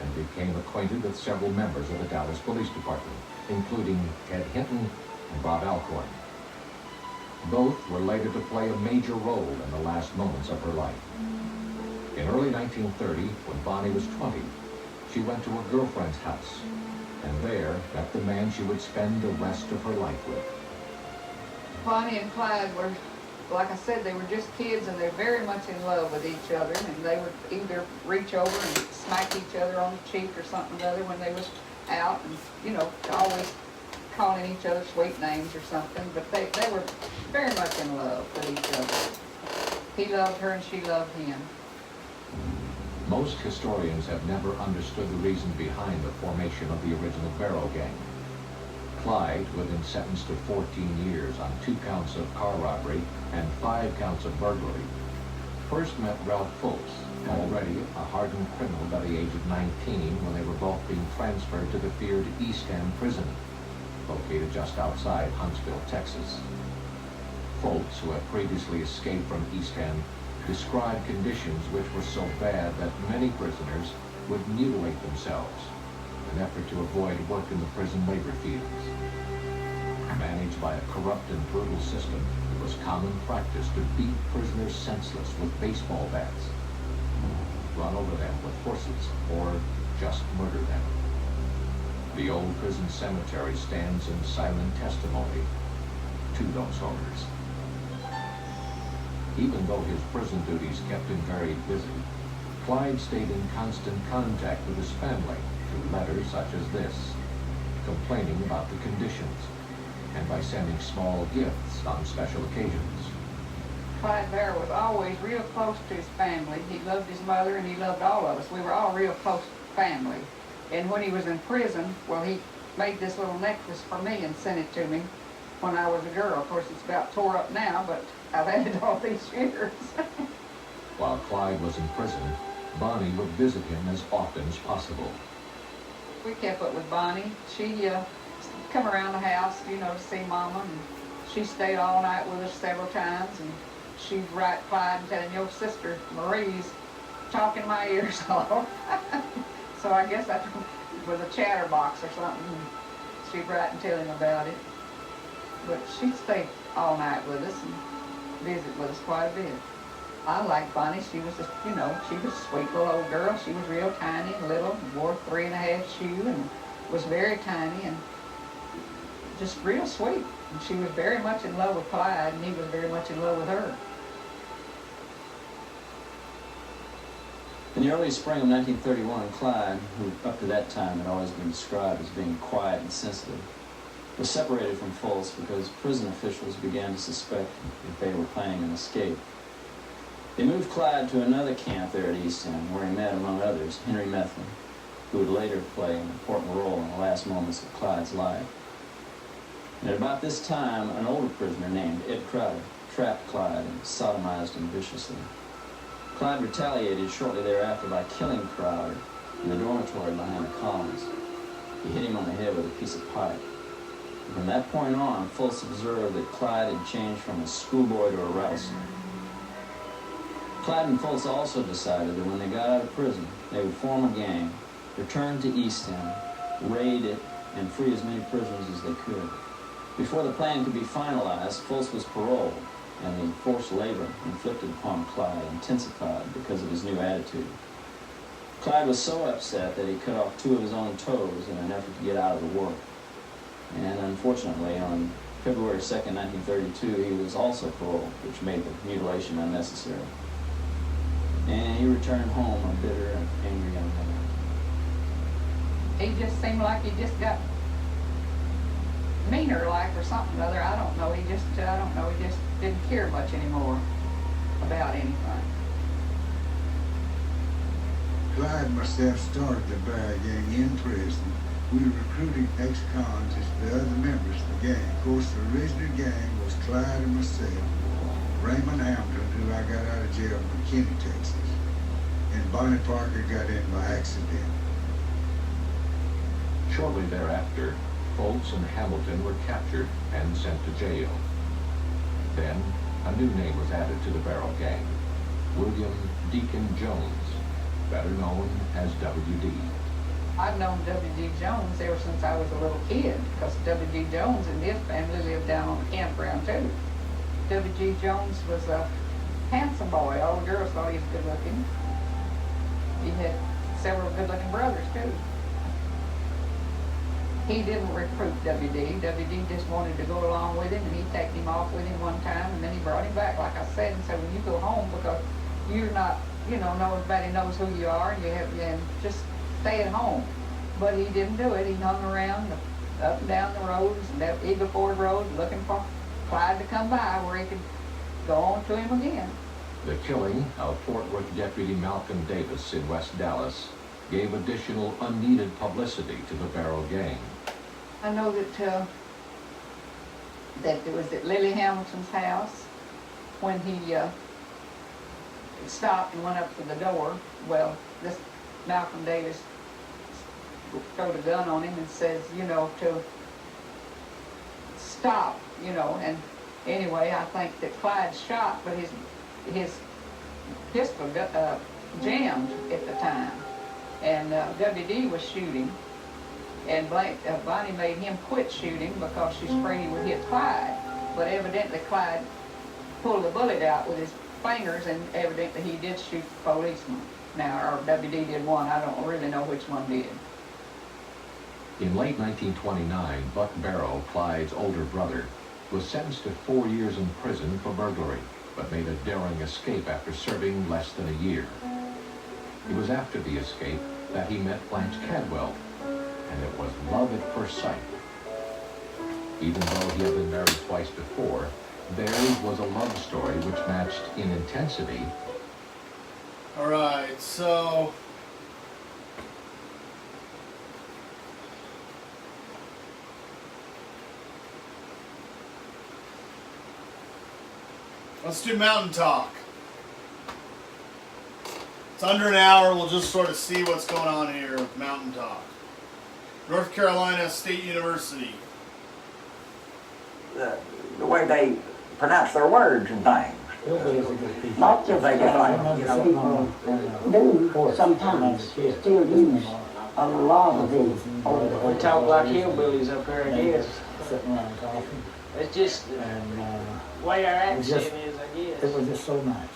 and became acquainted with several members of the Dallas Police Department, including Ted Hinton and Bob Alcorn. Both were later to play a major role in the last moments of her life. In early 1930, when Bonnie was 20, she went to a girlfriend's house, and there met the man she would spend the rest of her life with.
Bonnie and Clyde were, like I said, they were just kids, and they're very much in love with each other, and they would either reach over and smack each other on the cheek or something or other when they was out, and, you know, always calling each other sweet names or something, but they were very much in love with each other. He loved her and she loved him.
Most historians have never understood the reason behind the formation of the original Barrow Gang. Clyde, who had been sentenced to 14 years on 2 counts of car robbery and 5 counts of burglary, first met Ralph Fultz, already a hardened criminal by the age of 19 when they were both being transferred to the feared East End prison, located just outside Huntsville, Texas. Fultz, who had previously escaped from East End, described conditions which were so bad that many prisoners would mutilate themselves in an effort to avoid work in the prison labor fields. Managed by a corrupt and brutal system, it was common practice to beat prisoners senseless with baseball bats, run over them with horses, or just murder them. The old prison cemetery stands in silent testimony to those horrors. Even though his prison duties kept him very busy, Clyde stayed in constant contact with his family through letters such as this, complaining about the conditions, and by sending small gifts on special occasions.
Clyde Barrow was always real close to his family. He loved his mother and he loved all of us. We were all real close family. And when he was in prison, well, he made this little necklace for me and sent it to me when I was a girl. Of course, it's about tore up now, but I've had it all these years.
While Clyde was in prison, Bonnie would visit him as often as possible.
We kept up with Bonnie. She come around the house, you know, to see Mama, and she stayed all night with us several times, and she'd write Clyde and tell him, your sister Marie's talking my ears off. So I guess that was a chatterbox or something. She'd write and tell him about it. But she stayed all night with us and visit with us quite a bit. I liked Bonnie. She was just, you know, she was a sweet little old girl. She was real tiny and little, wore 3.5 shoes and was very tiny and just real sweet. And she was very much in love with Clyde, and he was very much in love with her.
In the early spring of 1931, Clyde, who up to that time had always been described as being quiet and sensitive, was separated from Fultz because prison officials began to suspect that they were planning an escape. They moved Clyde to another camp there at East End, where he met, among others, Henry Methven, who would later play an important role in the last moments of Clyde's life. And at about this time, an older prisoner named Ed Crowder trapped Clyde and sodomized him viciously. Clyde retaliated shortly thereafter by killing Crowder in the dormitory behind the columns. He hit him on the head with a piece of pipe. And from that point on, Fultz observed that Clyde had changed from a schoolboy to a rouser. Clyde and Fultz also decided that when they got out of prison, they would form a gang, return to East End, raid it, and free as many prisoners as they could. Before the plan could be finalized, Fultz was paroled, and the forced labor inflicted upon Clyde intensified because of his new attitude. Clyde was so upset that he cut off 2 of his own toes in an effort to get out of the work. And unfortunately, on February 2nd, 1932, he was also paroled, which made the mutilation unnecessary. And he returned home a bitter and angry young man.
He just seemed like he just got meaner like or something or other. I don't know. He just didn't care much anymore about anything.
Clyde and myself started the Barrel Gang in prison. We recruited ex-cons as the other members of the gang. Of course, the original gang was Clyde and myself, Raymond Hamilton, who I got out of jail in McKinney, Texas, and Bonnie Parker got in by accident.
Shortly thereafter, Foltz and Hamilton were captured and sent to jail. Then, a new name was added to the Barrel Gang, William Deacon Jones, better known as W.D.
I've known W.D. Jones ever since I was a little kid, because W.D. Jones and his family lived down on the campground too. W.D. Jones was a handsome boy. All the girls thought he was good looking. He had several good looking brothers too. He didn't recruit W.D. W.D. just wanted to go along with him, and he took him off with him one time, and then he brought him back, like I said, and said, when you go home, because you're not, nobody knows who you are, and just stay at home. But he didn't do it. He hung around up and down the roads, that Eagle Ford Road, looking for Clyde to come by where he could go on to him again.
The killing of Fort Worth Deputy Malcolm Davis in West Dallas gave additional unneeded publicity to the Barrel Gang.
I know that it was at Lily Hamilton's house when he stopped and went up to the door. Well, this Malcolm Davis threw a gun on him and says, to stop, and anyway, I think that Clyde shot, but his pistol got jammed at the time, and W.D. was shooting, and Bonnie made him quit shooting because she's afraid he would hit Clyde, but evidently Clyde pulled the bullet out with his fingers, and evidently he did shoot the policeman. Now, or W.D. did one. I don't really know which one did.
In late 1929, Buck Barrow, Clyde's older brother, was sentenced to 4 years in prison for burglary, but made a daring escape after serving less than a year. It was after the escape that he met Blanche Cadwell, and it was love at first sight. Even though he had been married twice before, theirs was a love story which matched in intensity.
All right, so let's do mountain talk. It's under an hour. We'll just sort of see what's going on here with mountain talk. North Carolina State University.
The way they pronounce their words and things. Not just they just like, do sometimes still use a lot of these.
We talk like hillbillies up here, I guess.
Sitting around talking.
It's just the way our accent is, I guess.
It was just so nice.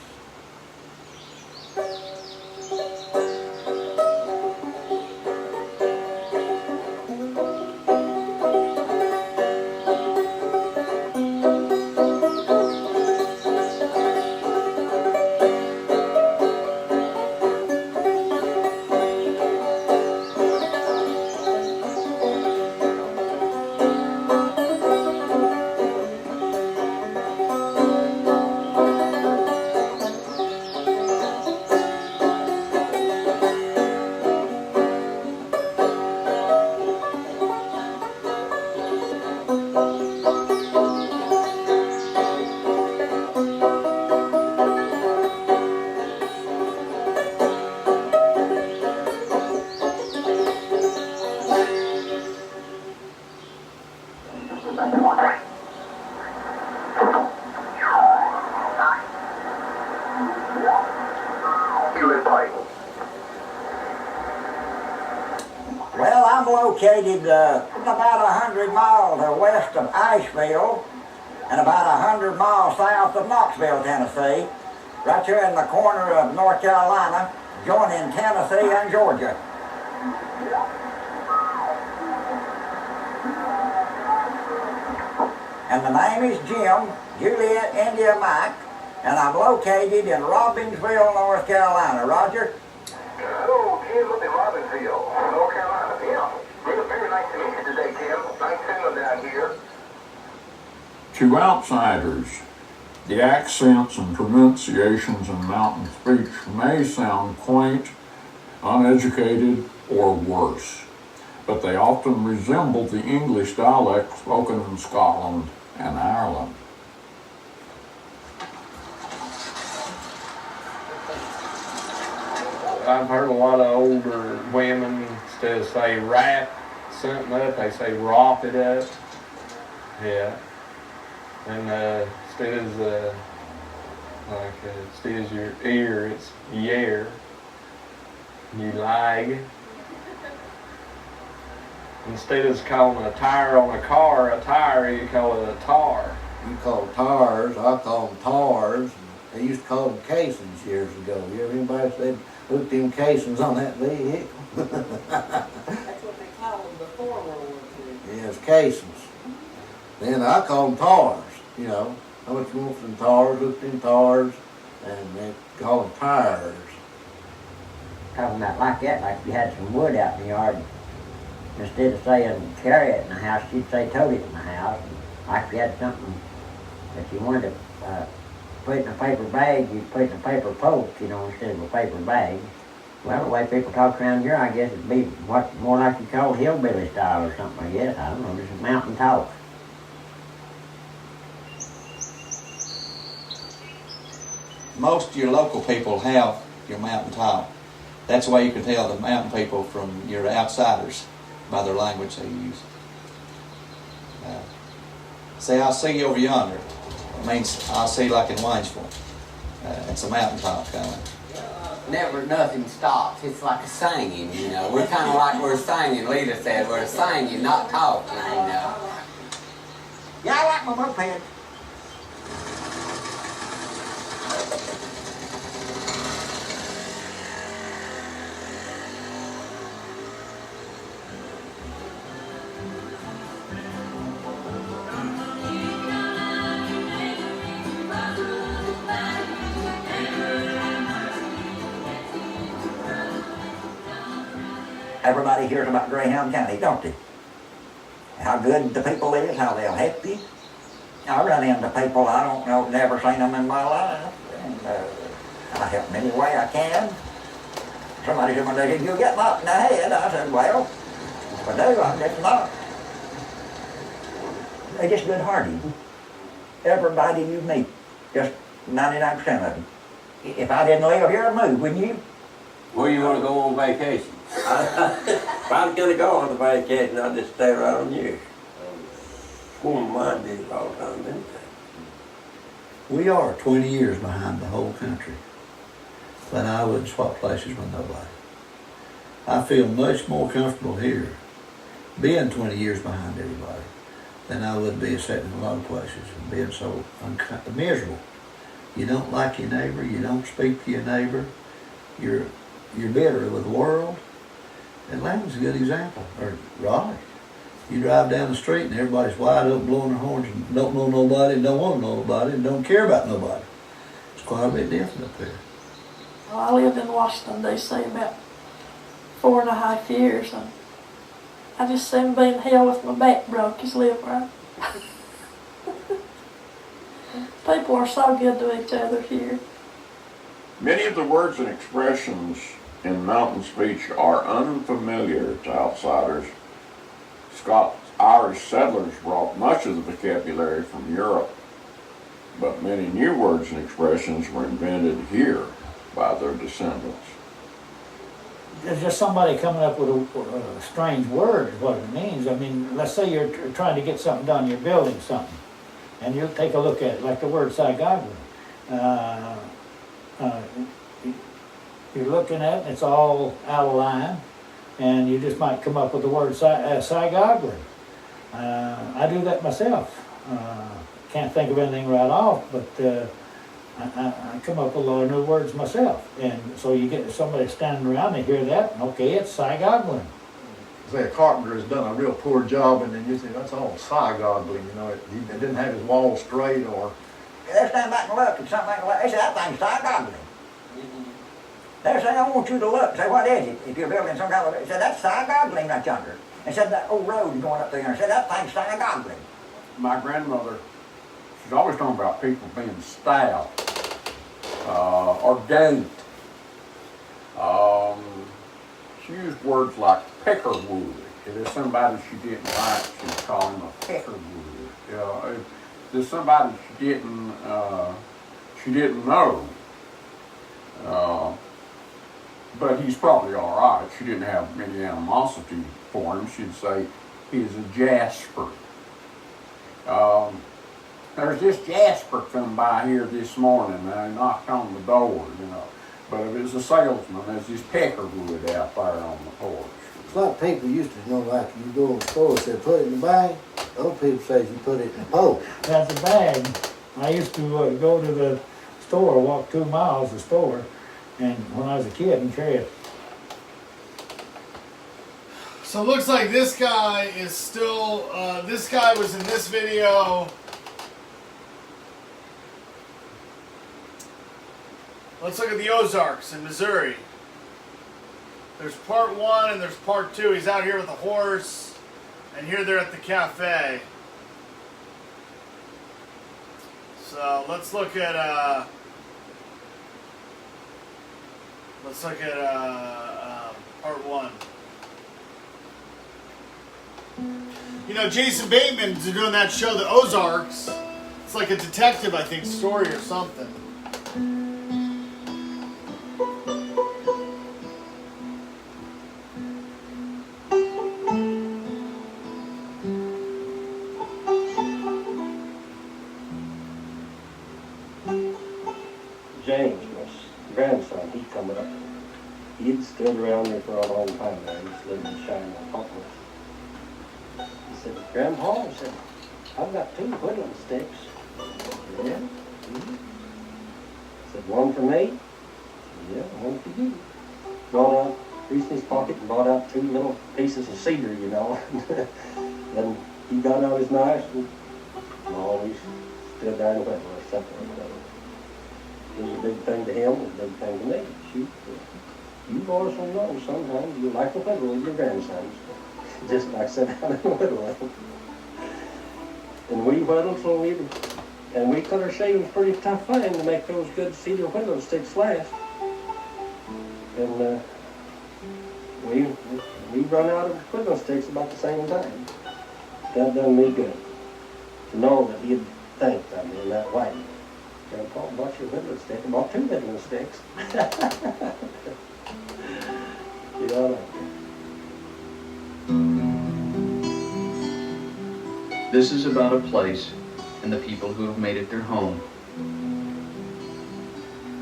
Well, I'm located about 100 miles west of Asheville, and about 100 miles south of Knoxville, Tennessee, right here in the corner of North Carolina, joining Tennessee and Georgia. And the name is Jim, Juliet, India, Mike, and I'm located in Robbinsville, North Carolina. Roger?
Hello, Kim, up in Robbinsville, North Carolina. Yeah, really very nice to meet you today, Kim. Nice seeing you down here.
To outsiders, the accents and pronunciations in mountain speech may sound quaint, uneducated, or worse, but they often resemble the English dialect spoken in Scotland and Ireland.
I've heard a lot of older women, instead of say wrap something up, they say wrop it up. Yeah. And instead of your ear, it's yer. You lag. Instead of calling a tire on a car a tire, you call it a tar.
You call tires, I call them tars. They used to call them casings years ago. You ever anybody said, look them casings on that vehicle?
That's what they called them before World War II.
Yes, casings. Then I call them tars, you know. How much you want for them tars, look them tars, and they call them tires.
Talking about like that, like if you had some wood out in the yard, instead of saying carry it in the house, you'd say tote it in the house. Like if you had something that you wanted to put in a paper bag, you'd put it in a paper poke, you know, instead of a paper bag. Well, the way people talk around here, I guess it'd be what more like you call hillbilly style or something, I guess. I don't know, just mountain talk.
Most of your local people have your mountain talk. That's the way you can tell the mountain people from your outsiders, by their language they use. Say, I'll see you over yonder. It means I'll see like in Waynesville. It's a mountain top kind of.
Never nothing stops. It's like a singing, you know. We're kind of like we're singing. Lita said we're singing, not talking, you know.
Yeah, I like my moped. Everybody hears about Greyhound County, don't they? How good the people is, how they'll help you. I run into people I don't know, never seen them in my life, and I help them any way I can. Somebody said one day, you'll get knocked in the head. I said, well, if I do, I'm just not. They're just good-hearted. Everybody you meet, just 99% of them. If I didn't live here, I'd move, wouldn't you?
Where you want to go on vacation? If I was going to go on a vacation, I'd just stay right on you. Wouldn't mind it all the time, didn't they?
We are 20 years behind the whole country, but I wouldn't swap places with nobody. I feel much more comfortable here being 20 years behind everybody than I would be sitting in a lot of places and being so miserable. You don't like your neighbor, you don't speak to your neighbor, you're bitter with the world. Atlanta's a good example, or Raleigh. You drive down the street and everybody's wide open, blowing their horns, and don't know nobody, and don't want to know nobody, and don't care about nobody. It's quite a bit different up there.
Well, I lived in Washington, D.C. about 4.5 years, and I just seem to be in hell with my back broke, is live right. People are so good to each other here.
Many of the words and expressions in mountain speech are unfamiliar to outsiders. Irish settlers brought much of the vocabulary from Europe, but many new words and expressions were invented here by their descendants.
There's just somebody coming up with a strange word is what it means. I mean, let's say you're trying to get something done, you're building something, and you take a look at it, like the word Sagagwin. You're looking at it, it's all out of line, and you just might come up with the word Sagagwin. I do that myself. can't think of anything right off, but I come up with a lot of new words myself. And so you get somebody standing around, they hear that, and okay, it's psy-goggling.
Say a carpenter has done a real poor job, and then you think that's all psy-goggling, you know, he didn't have his walls straight, or
They stand back and look at something like they say that thing's psy-goggling. They say, I want you to look. Say, what is it? If you're building some kind of, they said, that's psy-goggling right yonder. They said, that old road going up there, and said, that thing's psy-goggling.
My grandmother, she's always talking about people being stout or gate. She used words like peckerwood. If there's somebody she didn't like, she'd call him a peckerwood. You know, if there's somebody she didn't know, but he's probably all right. She didn't have any animosity for him. She'd say he's a jasper. There's this jasper come by here this morning, and I knocked on the door, you know. But if it's a salesman, there's this peckerwood out there on the porch.
It's like people used to know, like you go to the store and say, put it in the bag. Old people say you put it in the pole.
That's a bag. I used to go to the store, walk 2 miles to the store, and when I was a kid, and carry it.
So it looks like this guy is still, this guy was in this video. Let's look at the Ozarks in Missouri. There's part 1 and there's part 2. He's out here with a horse, and here they're at the cafe. So let's look at part 1. You know, Jason Bateman's doing that show, The Ozarks. It's like a detective, I think, story or something.
James, my grandson, he come up. He'd stood around me for a long time there. He just lived in China, Hopeless. He said, Grandpa, I said, I've got 2 whittling sticks. Yeah? Mm-hmm. I said, one for me? Yeah, one for you. Brought out, reached in his pocket and brought out 2 little pieces of cedar, you know. Then he got out his knife and always stood there and went, well, something like that. It was a big thing to him, it was a big thing to me. Shoot, you boys will know sometimes you like to whittle with your grandsons. Just like sit down and whittle. And we whittled so we cut our shavings pretty tough fine to make those good cedar whittling sticks last. And we run out of whittling sticks about the same time. That done me good. To know that he'd think of me in that way. Grandpa bought you a whittling stick. I bought 2 whittling sticks. You know,
This is about a place and the people who have made it their home.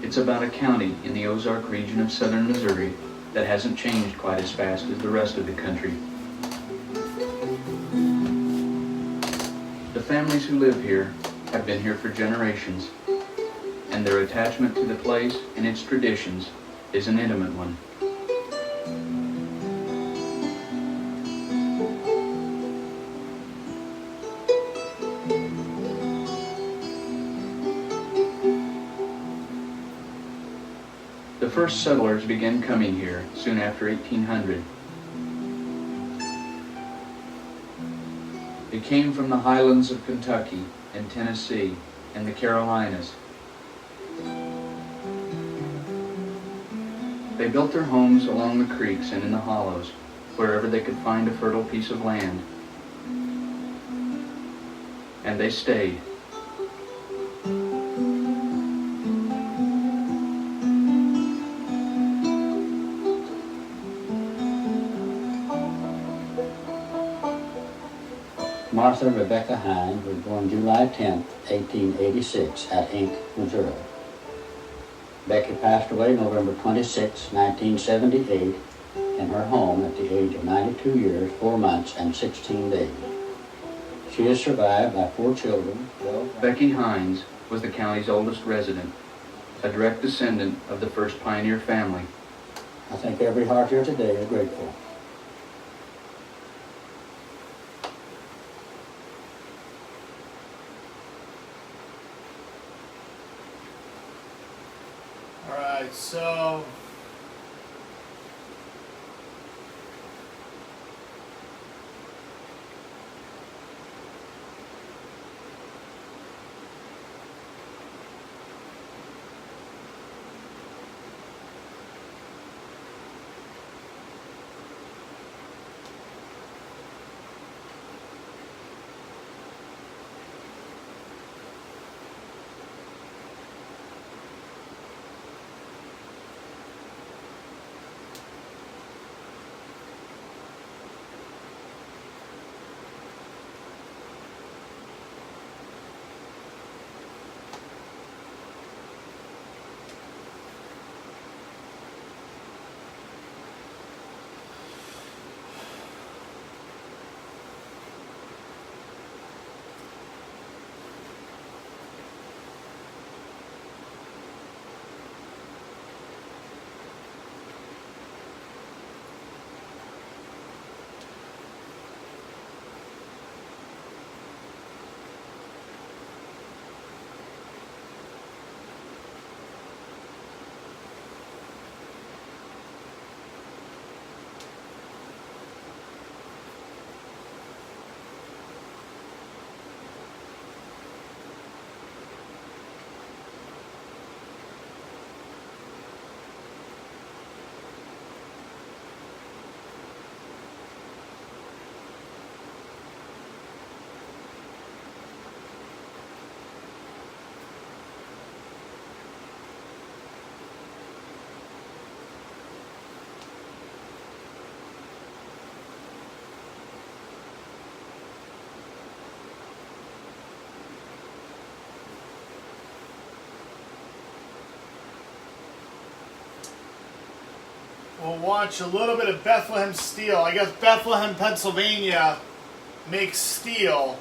It's about a county in the Ozark region of southern Missouri that hasn't changed quite as fast as the rest of the country. The families who live here have been here for generations, and their attachment to the place and its traditions is an intimate one. The first settlers began coming here soon after 1800. They came from the highlands of Kentucky and Tennessee and the Carolinas. They built their homes along the creeks and in the hollows, wherever they could find a fertile piece of land. And they stayed.
Martha Rebecca Hine was born July 10, 1886 at Ink, Missouri. Becky passed away November 26, 1978 in her home at the age of 92 years, 4 months, and 16 days.
She is survived by 4 children.
Becky Hines was the county's oldest resident, a direct descendant of the first pioneer family.
I think every heart here today is grateful.
All right, so we'll watch a little bit of Bethlehem Steel. I guess Bethlehem, Pennsylvania makes steel,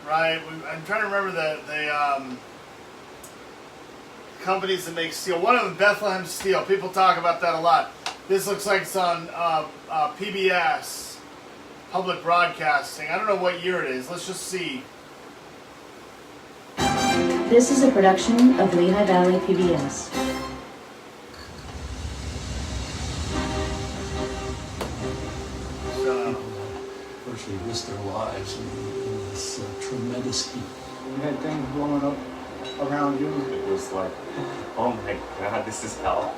right? I'm trying to remember the companies that make steel. One of them, Bethlehem Steel. People talk about that a lot. This looks like it's on PBS, Public Broadcasting. I don't know what year it is. Let's just see.
This is a production of Lehigh Valley PBS.
Virtually risked their lives in this tremendous heat.
You had things blowing up around you.
It was like, oh my God, this is hell.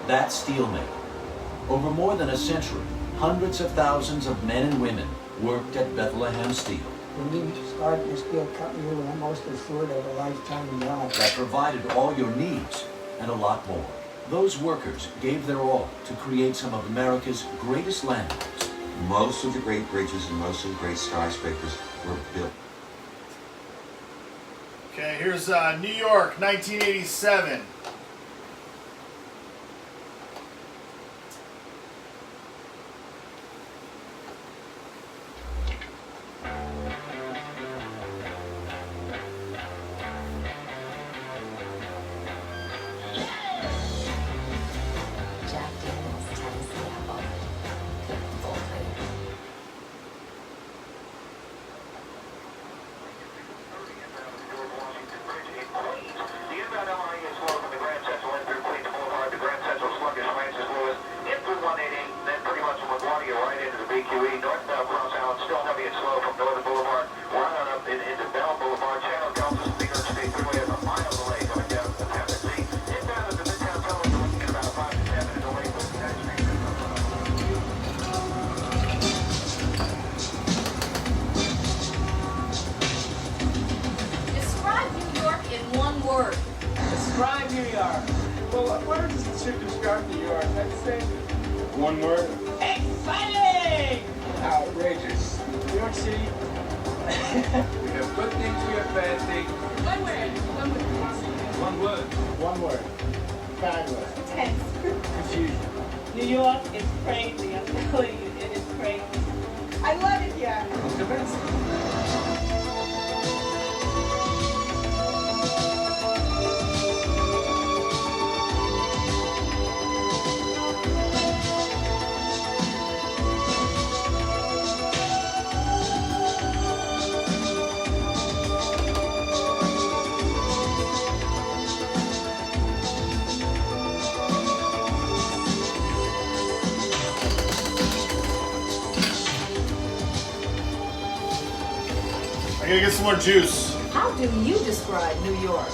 That's steel making. Over more than a century, hundreds of thousands of men and women worked at Bethlehem Steel.
When you start in a steel company, you're almost assured of a lifetime job.
That provided all your needs and a lot more. Those workers gave their all to create some of America's greatest landmarks.
Most of the great bridges and most of the great skyscrapers were built.
Okay, here's New York, 1987.
Describe New York in one word.
Describe New York. Well, what word should describe New York? I'd say one word. Exciting! Outrageous. New York City. We have good things, we have bad things.
One word. One word.
One word.
One word. Fabulous.
Tense.
Confusion.
New York is crazy. I'm telling you, it is crazy. I love it here.
Convincing.
I gotta get some more juice.
How do you describe New York?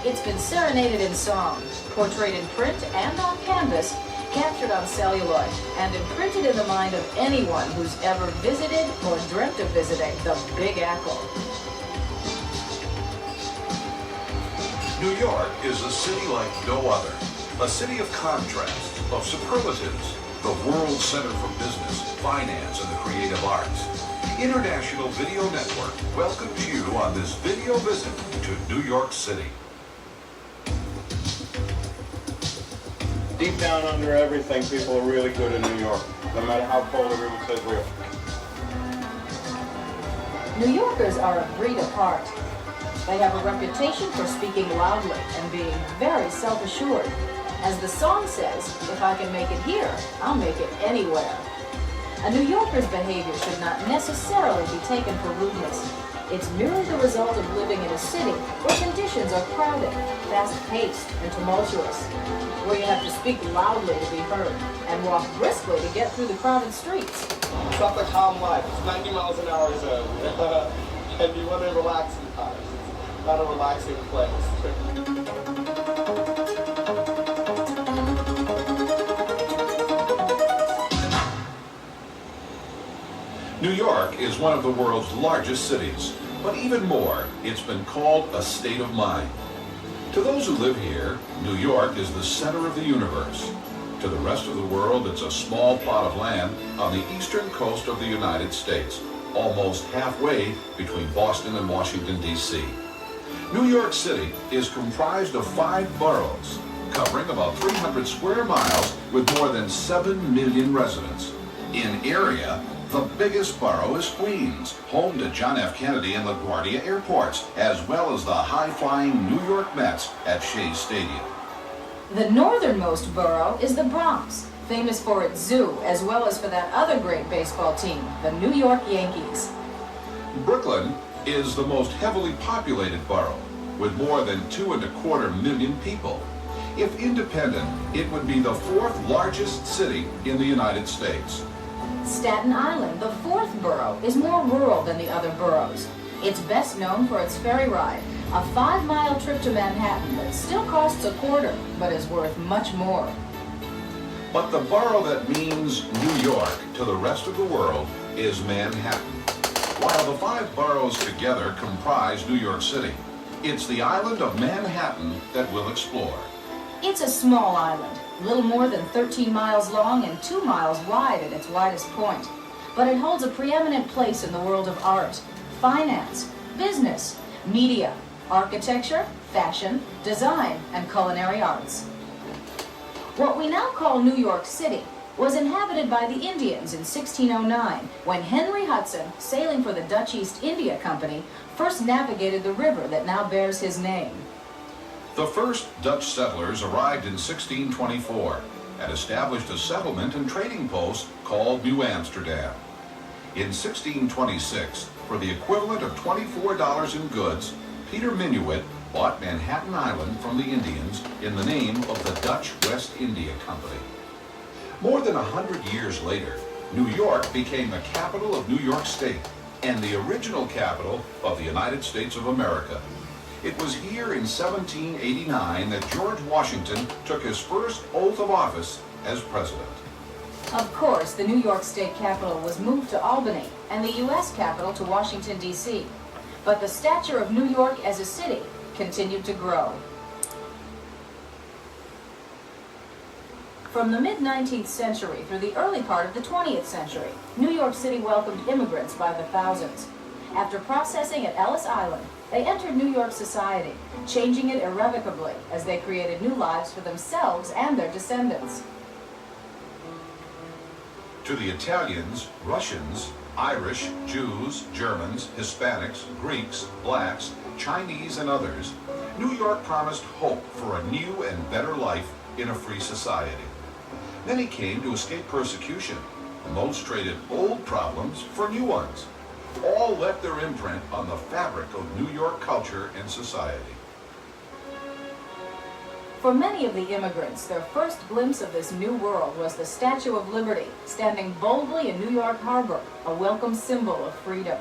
It's been serenaded in song, portrayed in print and on canvas, captured on celluloid, and imprinted in the mind of anyone who's ever visited or dreamt of visiting the Big Apple.
New York is a city like no other. A city of contrasts, of superlatives. The world center for business, finance, and the creative arts. International Video Network welcomes you on this video visit to New York City.
Deep down under everything, people are really good in New York, no matter how cold everyone says we are.
New Yorkers are a breed apart. They have a reputation for speaking loudly and being very self-assured. As the song says, if I can make it here, I'll make it anywhere. A New Yorker's behavior should not necessarily be taken for rudeness. It's merely the result of living in a city where conditions are crowded, fast-paced, and tumultuous, where you have to speak loudly to be heard and walk briskly to get through the crowded streets.
It's not the calm life. It's 90 miles an hour zone. And you want to relax sometimes. It's not a relaxing place.
New York is one of the world's largest cities, but even more, it's been called a state of mind. To those who live here, New York is the center of the universe. To the rest of the world, it's a small plot of land on the eastern coast of the United States, almost halfway between Boston and Washington, D.C. New York City is comprised of 5 boroughs, covering about 300 square miles with more than 7 million residents. In area, the biggest borough is Queens, home to John F. Kennedy and LaGuardia airports, as well as the high-flying New York Mets at Shea Stadium.
The northernmost borough is the Bronx, famous for its zoo, as well as for that other great baseball team, the New York Yankees.
Brooklyn is the most heavily populated borough, with more than 2.25 million people. If independent, it would be the 4th largest city in the United States.
Staten Island, the 4th borough, is more rural than the other boroughs. It's best known for its ferry ride, a 5-mile trip to Manhattan that still costs a quarter, but is worth much more.
But the borough that means New York to the rest of the world is Manhattan. While the 5 boroughs together comprise New York City, it's the island of Manhattan that we'll explore.
It's a small island, little more than 13 miles long and 2 miles wide at its widest point. But it holds a preeminent place in the world of art, finance, business, media, architecture, fashion, design, and culinary arts. What we now call New York City was inhabited by the Indians in 1609, when Henry Hudson, sailing for the Dutch East India Company, first navigated the river that now bears his name.
The first Dutch settlers arrived in 1624 and established a settlement and trading post called New Amsterdam. In 1626, for the equivalent of $24 in goods, Peter Minuit bought Manhattan Island from the Indians in the name of the Dutch West India Company. More than 100 years later, New York became the capital of New York State and the original capital of the United States of America. It was here in 1789 that George Washington took his first oath of office as president.
Of course, the New York State capital was moved to Albany and the U.S. capital to Washington, D.C. But the stature of New York as a city continued to grow. From the mid-19th century through the early part of the 20th century, New York City welcomed immigrants by the thousands. After processing at Ellis Island, they entered New York society, changing it irrevocably as they created new lives for themselves and their descendants.
To the Italians, Russians, Irish, Jews, Germans, Hispanics, Greeks, blacks, Chinese, and others, New York promised hope for a new and better life in a free society. Many came to escape persecution. Most traded old problems for new ones. All left their imprint on the fabric of New York culture and society.
For many of the immigrants, their first glimpse of this new world was the Statue of Liberty, standing boldly in New York Harbor, a welcome symbol of freedom.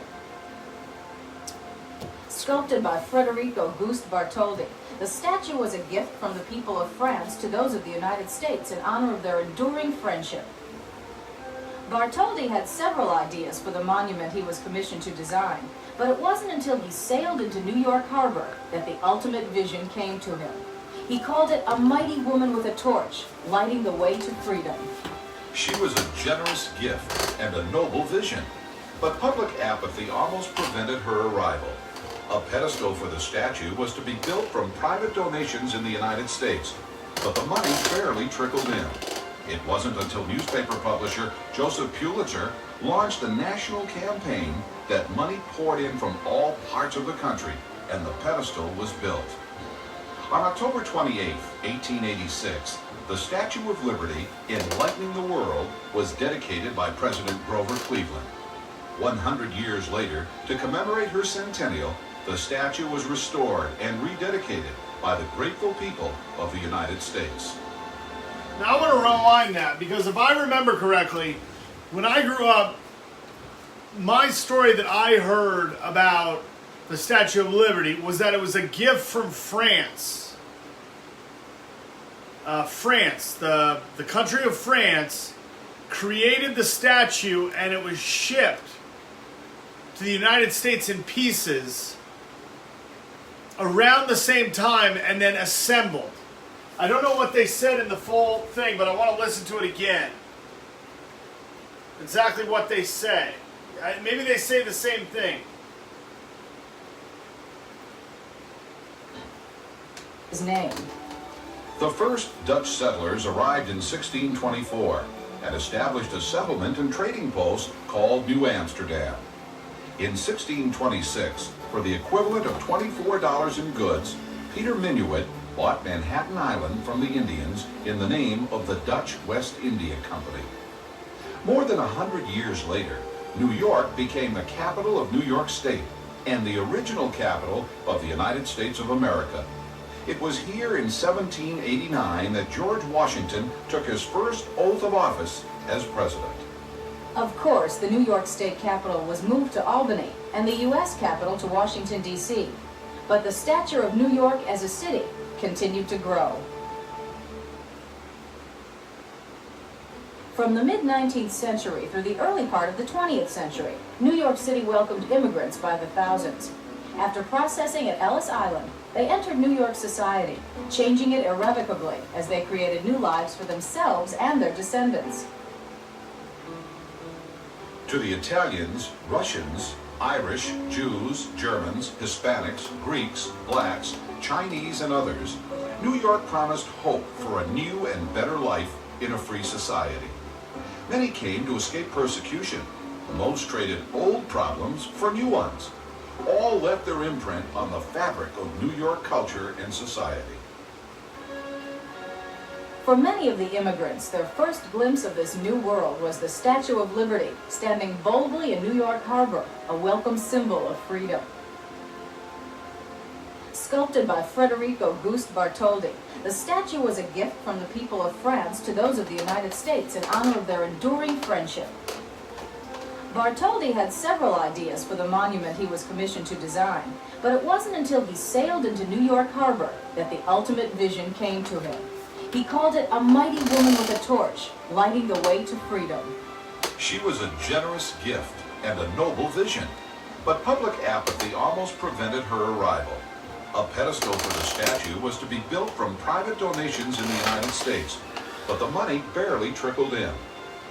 Sculpted by Federico Auguste Bartholdi, the statue was a gift from the people of France to those of the United States in honor of their enduring friendship. Bartholdi had several ideas for the monument he was commissioned to design, but it wasn't until he sailed into New York Harbor that the ultimate vision came to him. He called it a mighty woman with a torch, lighting the way to freedom.
She was a generous gift and a noble vision, but public apathy almost prevented her arrival. A pedestal for the statue was to be built from private donations in the United States, but the money barely trickled in. It wasn't until newspaper publisher Joseph Pulitzer launched a national campaign that money poured in from all parts of the country, and the pedestal was built. On October 28, 1886, the Statue of Liberty, enlightening the world, was dedicated by President Grover Cleveland. 100 years later, to commemorate her centennial, the statue was restored and rededicated by the grateful people of the United States.
Now I want to rewind that, because if I remember correctly, when I grew up, my story that I heard about the Statue of Liberty was that it was a gift from France. The country of France, created the statue, and it was shipped to the United States in pieces around the same time and then assembled. I don't know what they said in the full thing, but I want to listen to it again. Exactly what they say. Maybe they say the same thing.
His name.
The first Dutch settlers arrived in 1624 and established a settlement and trading post called New Amsterdam. In 1626, for the equivalent of $24 in goods, Peter Minuit bought Manhattan Island from the Indians in the name of the Dutch West India Company. More than 100 years later, New York became the capital of New York State and the original capital of the United States of America. It was here in 1789 that George Washington took his first oath of office as president.
Of course, the New York State Capitol was moved to Albany and the U.S. Capitol to Washington, D.C. But the stature of New York as a city continued to grow. From the mid-19th century through the early part of the 20th century, New York City welcomed immigrants by the thousands. After processing at Ellis Island, they entered New York society, changing it irrevocably as they created new lives for themselves and their descendants.
To the Italians, Russians, Irish, Jews, Germans, Hispanics, Greeks, blacks, Chinese, and others, New York promised hope for a new and better life in a free society. Many came to escape persecution. Most traded old problems for new ones. All left their imprint on the fabric of New York culture and society.
For many of the immigrants, their first glimpse of this new world was the Statue of Liberty, standing boldly in New York Harbor, a welcome symbol of freedom. Sculpted by Federico Auguste Bartholdi, the statue was a gift from the people of France to those of the United States in honor of their enduring friendship. Bartholdi had several ideas for the monument he was commissioned to design, but it wasn't until he sailed into New York Harbor that the ultimate vision came to him. He called it a mighty woman with a torch, lighting the way to freedom.
She was a generous gift and a noble vision, but public apathy almost prevented her arrival. A pedestal for the statue was to be built from private donations in the United States, but the money barely trickled in.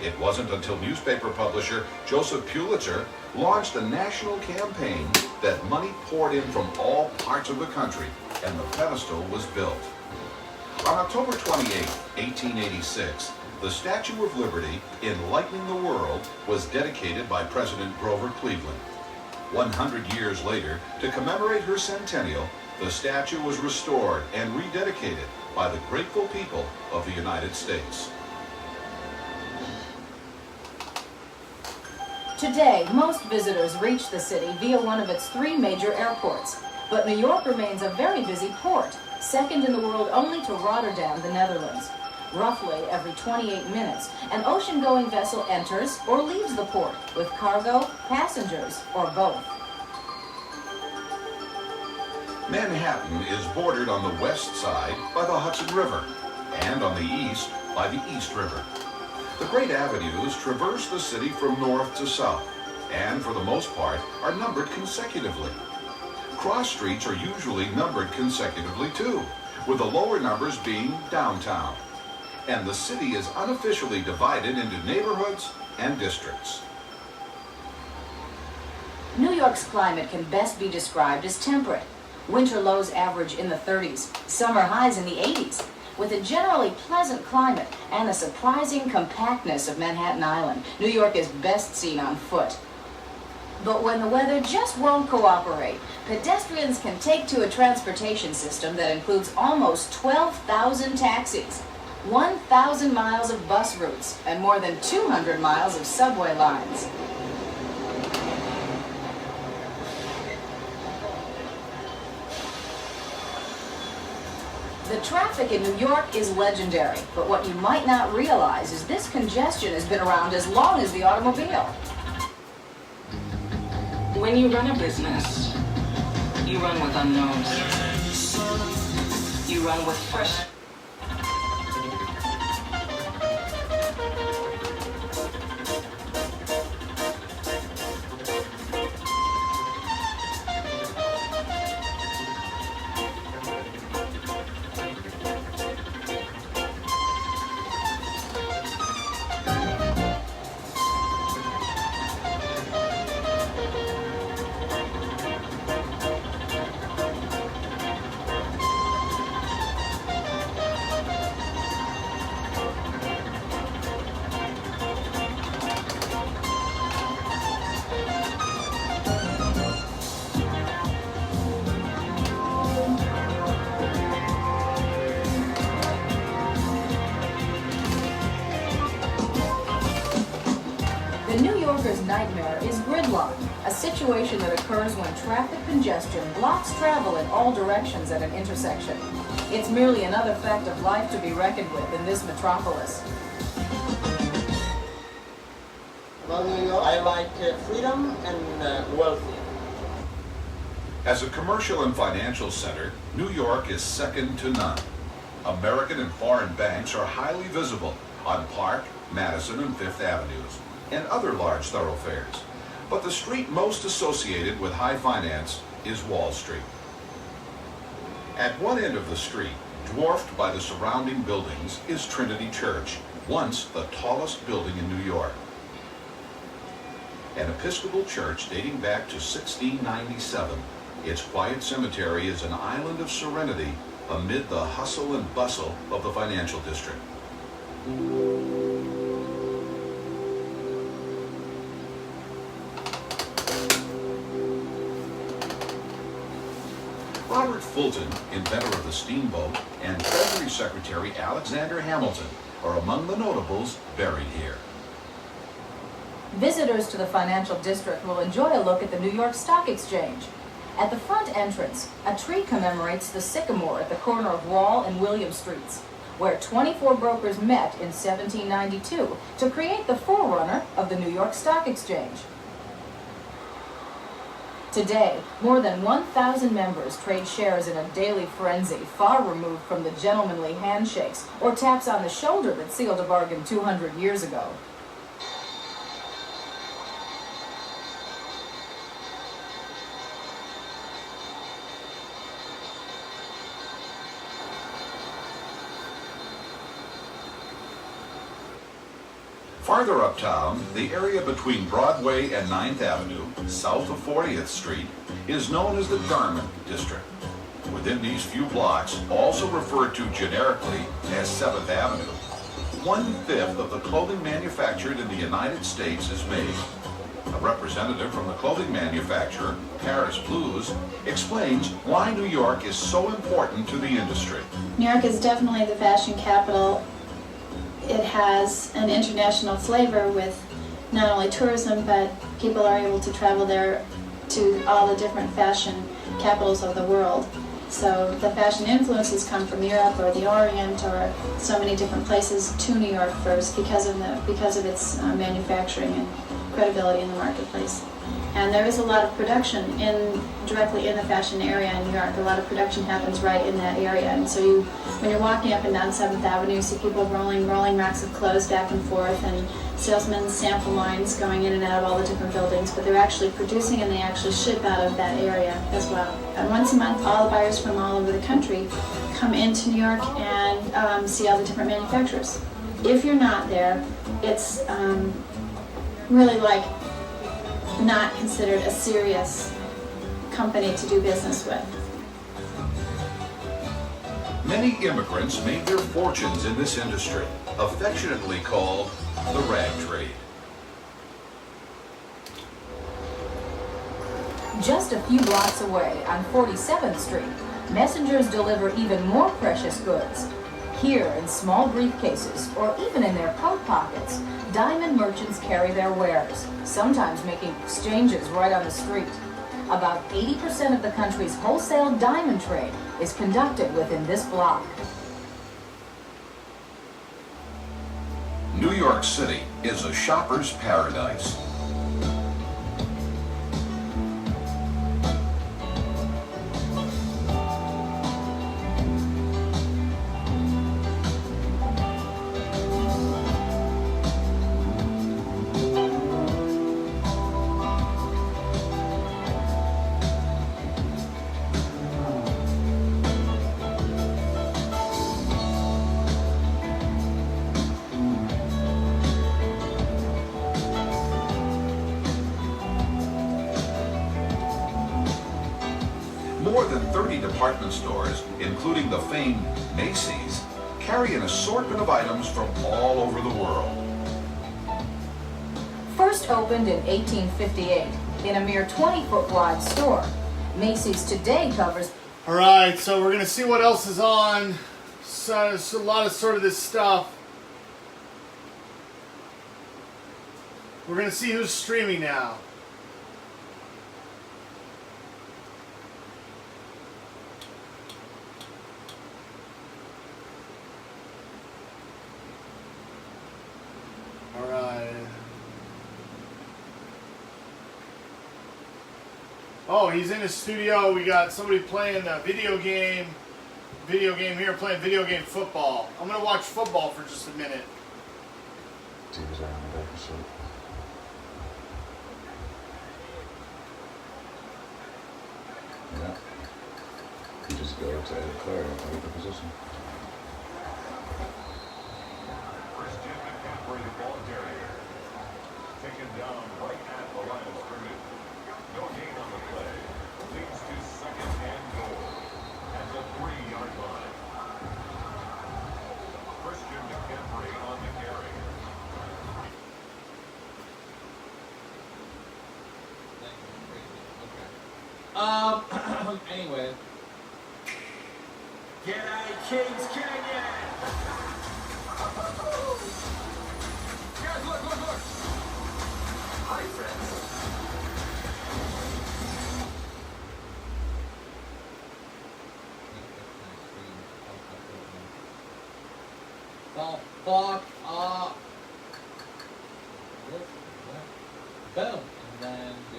It wasn't until newspaper publisher Joseph Pulitzer launched a national campaign that money poured in from all parts of the country, and the pedestal was built. On October 28, 1886, the Statue of Liberty, enlightening the world, was dedicated by President Grover Cleveland. 100 years later, to commemorate her centennial, the statue was restored and rededicated by the grateful people of the United States.
Today, most visitors reach the city via one of its 3 major airports, but New York remains a very busy port, second in the world only to Rotterdam, the Netherlands. Roughly every 28 minutes, an ocean-going vessel enters or leaves the port with cargo, passengers, or both.
Manhattan is bordered on the west side by the Hudson River and on the east by the East River. The great avenues traverse the city from north to south and for the most part are numbered consecutively. Cross streets are usually numbered consecutively too, with the lower numbers being downtown. And the city is unofficially divided into neighborhoods and districts.
New York's climate can best be described as temperate. Winter lows average in the 30s, summer highs in the 80s. With a generally pleasant climate and the surprising compactness of Manhattan Island, New York is best seen on foot. But when the weather just won't cooperate, pedestrians can take to a transportation system that includes almost 12,000 taxis, 1,000 miles of bus routes, and more than 200 miles of subway lines. The traffic in New York is legendary, but what you might not realize is this congestion has been around as long as the automobile.
When you run a business, you run with unknowns. You run with fresh...
The New Yorker's nightmare is gridlock, a situation that occurs when traffic congestion blocks travel in all directions at an intersection. It's merely another fact of life to be reckoned with in this metropolis.
Well, New York, I like freedom and wealthy.
As a commercial and financial center, New York is second to none. American and foreign banks are highly visible on Park, Madison, and Fifth Avenues, and other large thoroughfares. But the street most associated with high finance is Wall Street. At one end of the street, dwarfed by the surrounding buildings, is Trinity Church, once the tallest building in New York. An Episcopal church dating back to 1697, its quiet cemetery is an island of serenity amid the hustle and bustle of the financial district. Robert Fulton, inventor of the steamboat, and Treasury Secretary Alexander Hamilton are among the notables buried here.
Visitors to the financial district will enjoy a look at the New York Stock Exchange. At the front entrance, a tree commemorates the sycamore at the corner of Wall and William Streets, where 24 brokers met in 1792 to create the forerunner of the New York Stock Exchange. Today, more than 1,000 members trade shares in a daily frenzy, far removed from the gentlemanly handshakes or taps on the shoulder that sealed a bargain 200 years ago.
Farther uptown, the area between Broadway and 9th Avenue, south of 40th Street, is known as the Garment District. Within these few blocks, also referred to generically as 7th Avenue, 1/5 of the clothing manufactured in the United States is made. A representative from the clothing manufacturer, Paris Blues, explains why New York is so important to the industry.
New York is definitely the fashion capital. It has an international flavor with not only tourism, but people are able to travel there to all the different fashion capitals of the world. So the fashion influences come from Europe or the Orient or so many different places to New York first because of its manufacturing and credibility in the marketplace. And there is a lot of production directly in the fashion area in New York. A lot of production happens right in that area. And so when you're walking up and down 7th Avenue, you see people rolling racks of clothes back and forth, and salesmen's sample lines going in and out of all the different buildings. But they're actually producing, and they actually ship out of that area as well. And once a month, all the buyers from all over the country come into New York and see all the different manufacturers. If you're not there, it's really like not considered a serious company to do business with.
Many immigrants made their fortunes in this industry, affectionately called the rag trade.
Just a few blocks away on 47th Street, messengers deliver even more precious goods. Here, in small briefcases or even in their coat pockets, diamond merchants carry their wares, sometimes making exchanges right on the street. About 80% of the country's wholesale diamond trade is conducted within this block.
New York City is a shopper's paradise. More than 30 department stores, including the famed Macy's, carry an assortment of items from all over the world.
First opened in 1858 in a mere 20-foot wide store, Macy's today covers...
All right, so we're going to see what else is on. So it's a lot of sort of this stuff. We're going to see who's streaming now. All right. Oh, he's in his studio. We got somebody playing a video game here, playing video game football. I'm going to watch football for just a minute.
TV's on the back of the seat. Yeah. You just go to edit Claire and play the position.
Taken down right at the line of scrimmage. No gain on the play. Leads to second and goal at the 3-yard line. Christian McCaffrey on the carry.
Anyway.
G'day, Kings Canyon! Guys, look! Hi, friends.
The fuck up. This, boom. And then do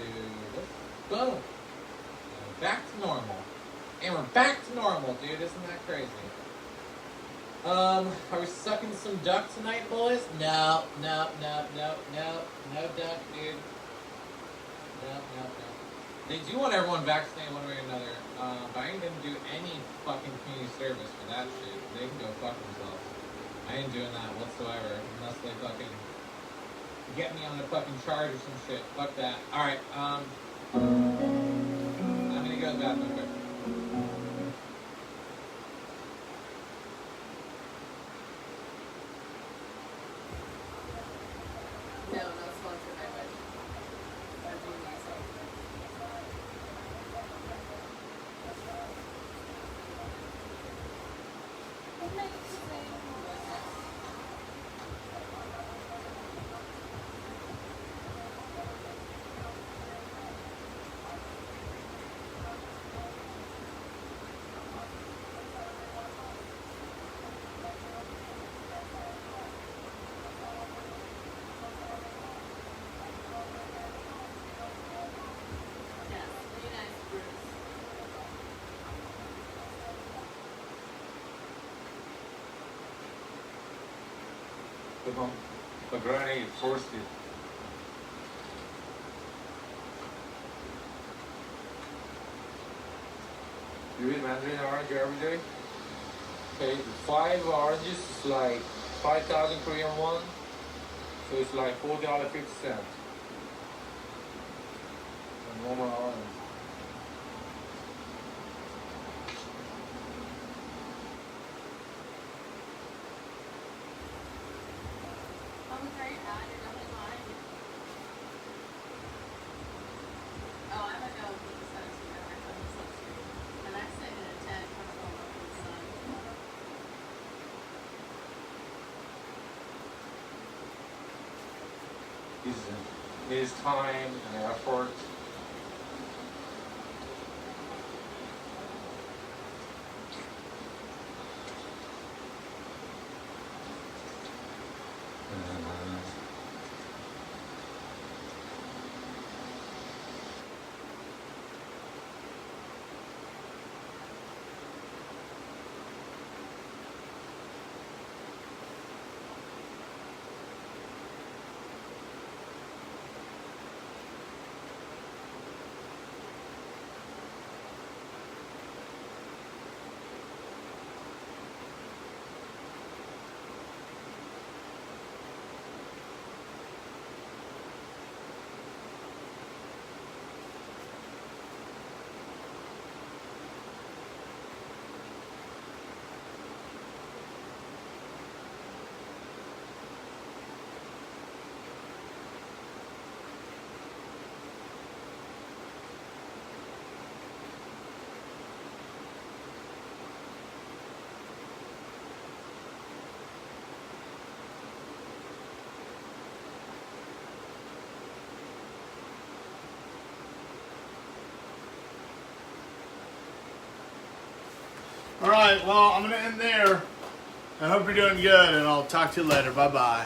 this. Boom. And back to normal. And we're back to normal, dude. Isn't that crazy? Are we sucking some duck tonight, boys? No duck, dude. No. They do want everyone vaccinated one way or another, but I ain't gonna do any fucking community service for that shit. They can go fuck themselves. I ain't doing that whatsoever, unless they fucking get me on a fucking charge or some shit. Fuck that. Alright, I'm gonna go to the bathroom quick.
No, not sponsored by Wedge. I'm doing myself.
The granny forced it. You eat mandarin orange every day? Okay, 5 oranges is like 5,000 Korean won. So it's like $4.50. A normal orange. His time and effort.
All right, well, I'm going to end there. I hope you're doing good, and I'll talk to you later. Bye-bye.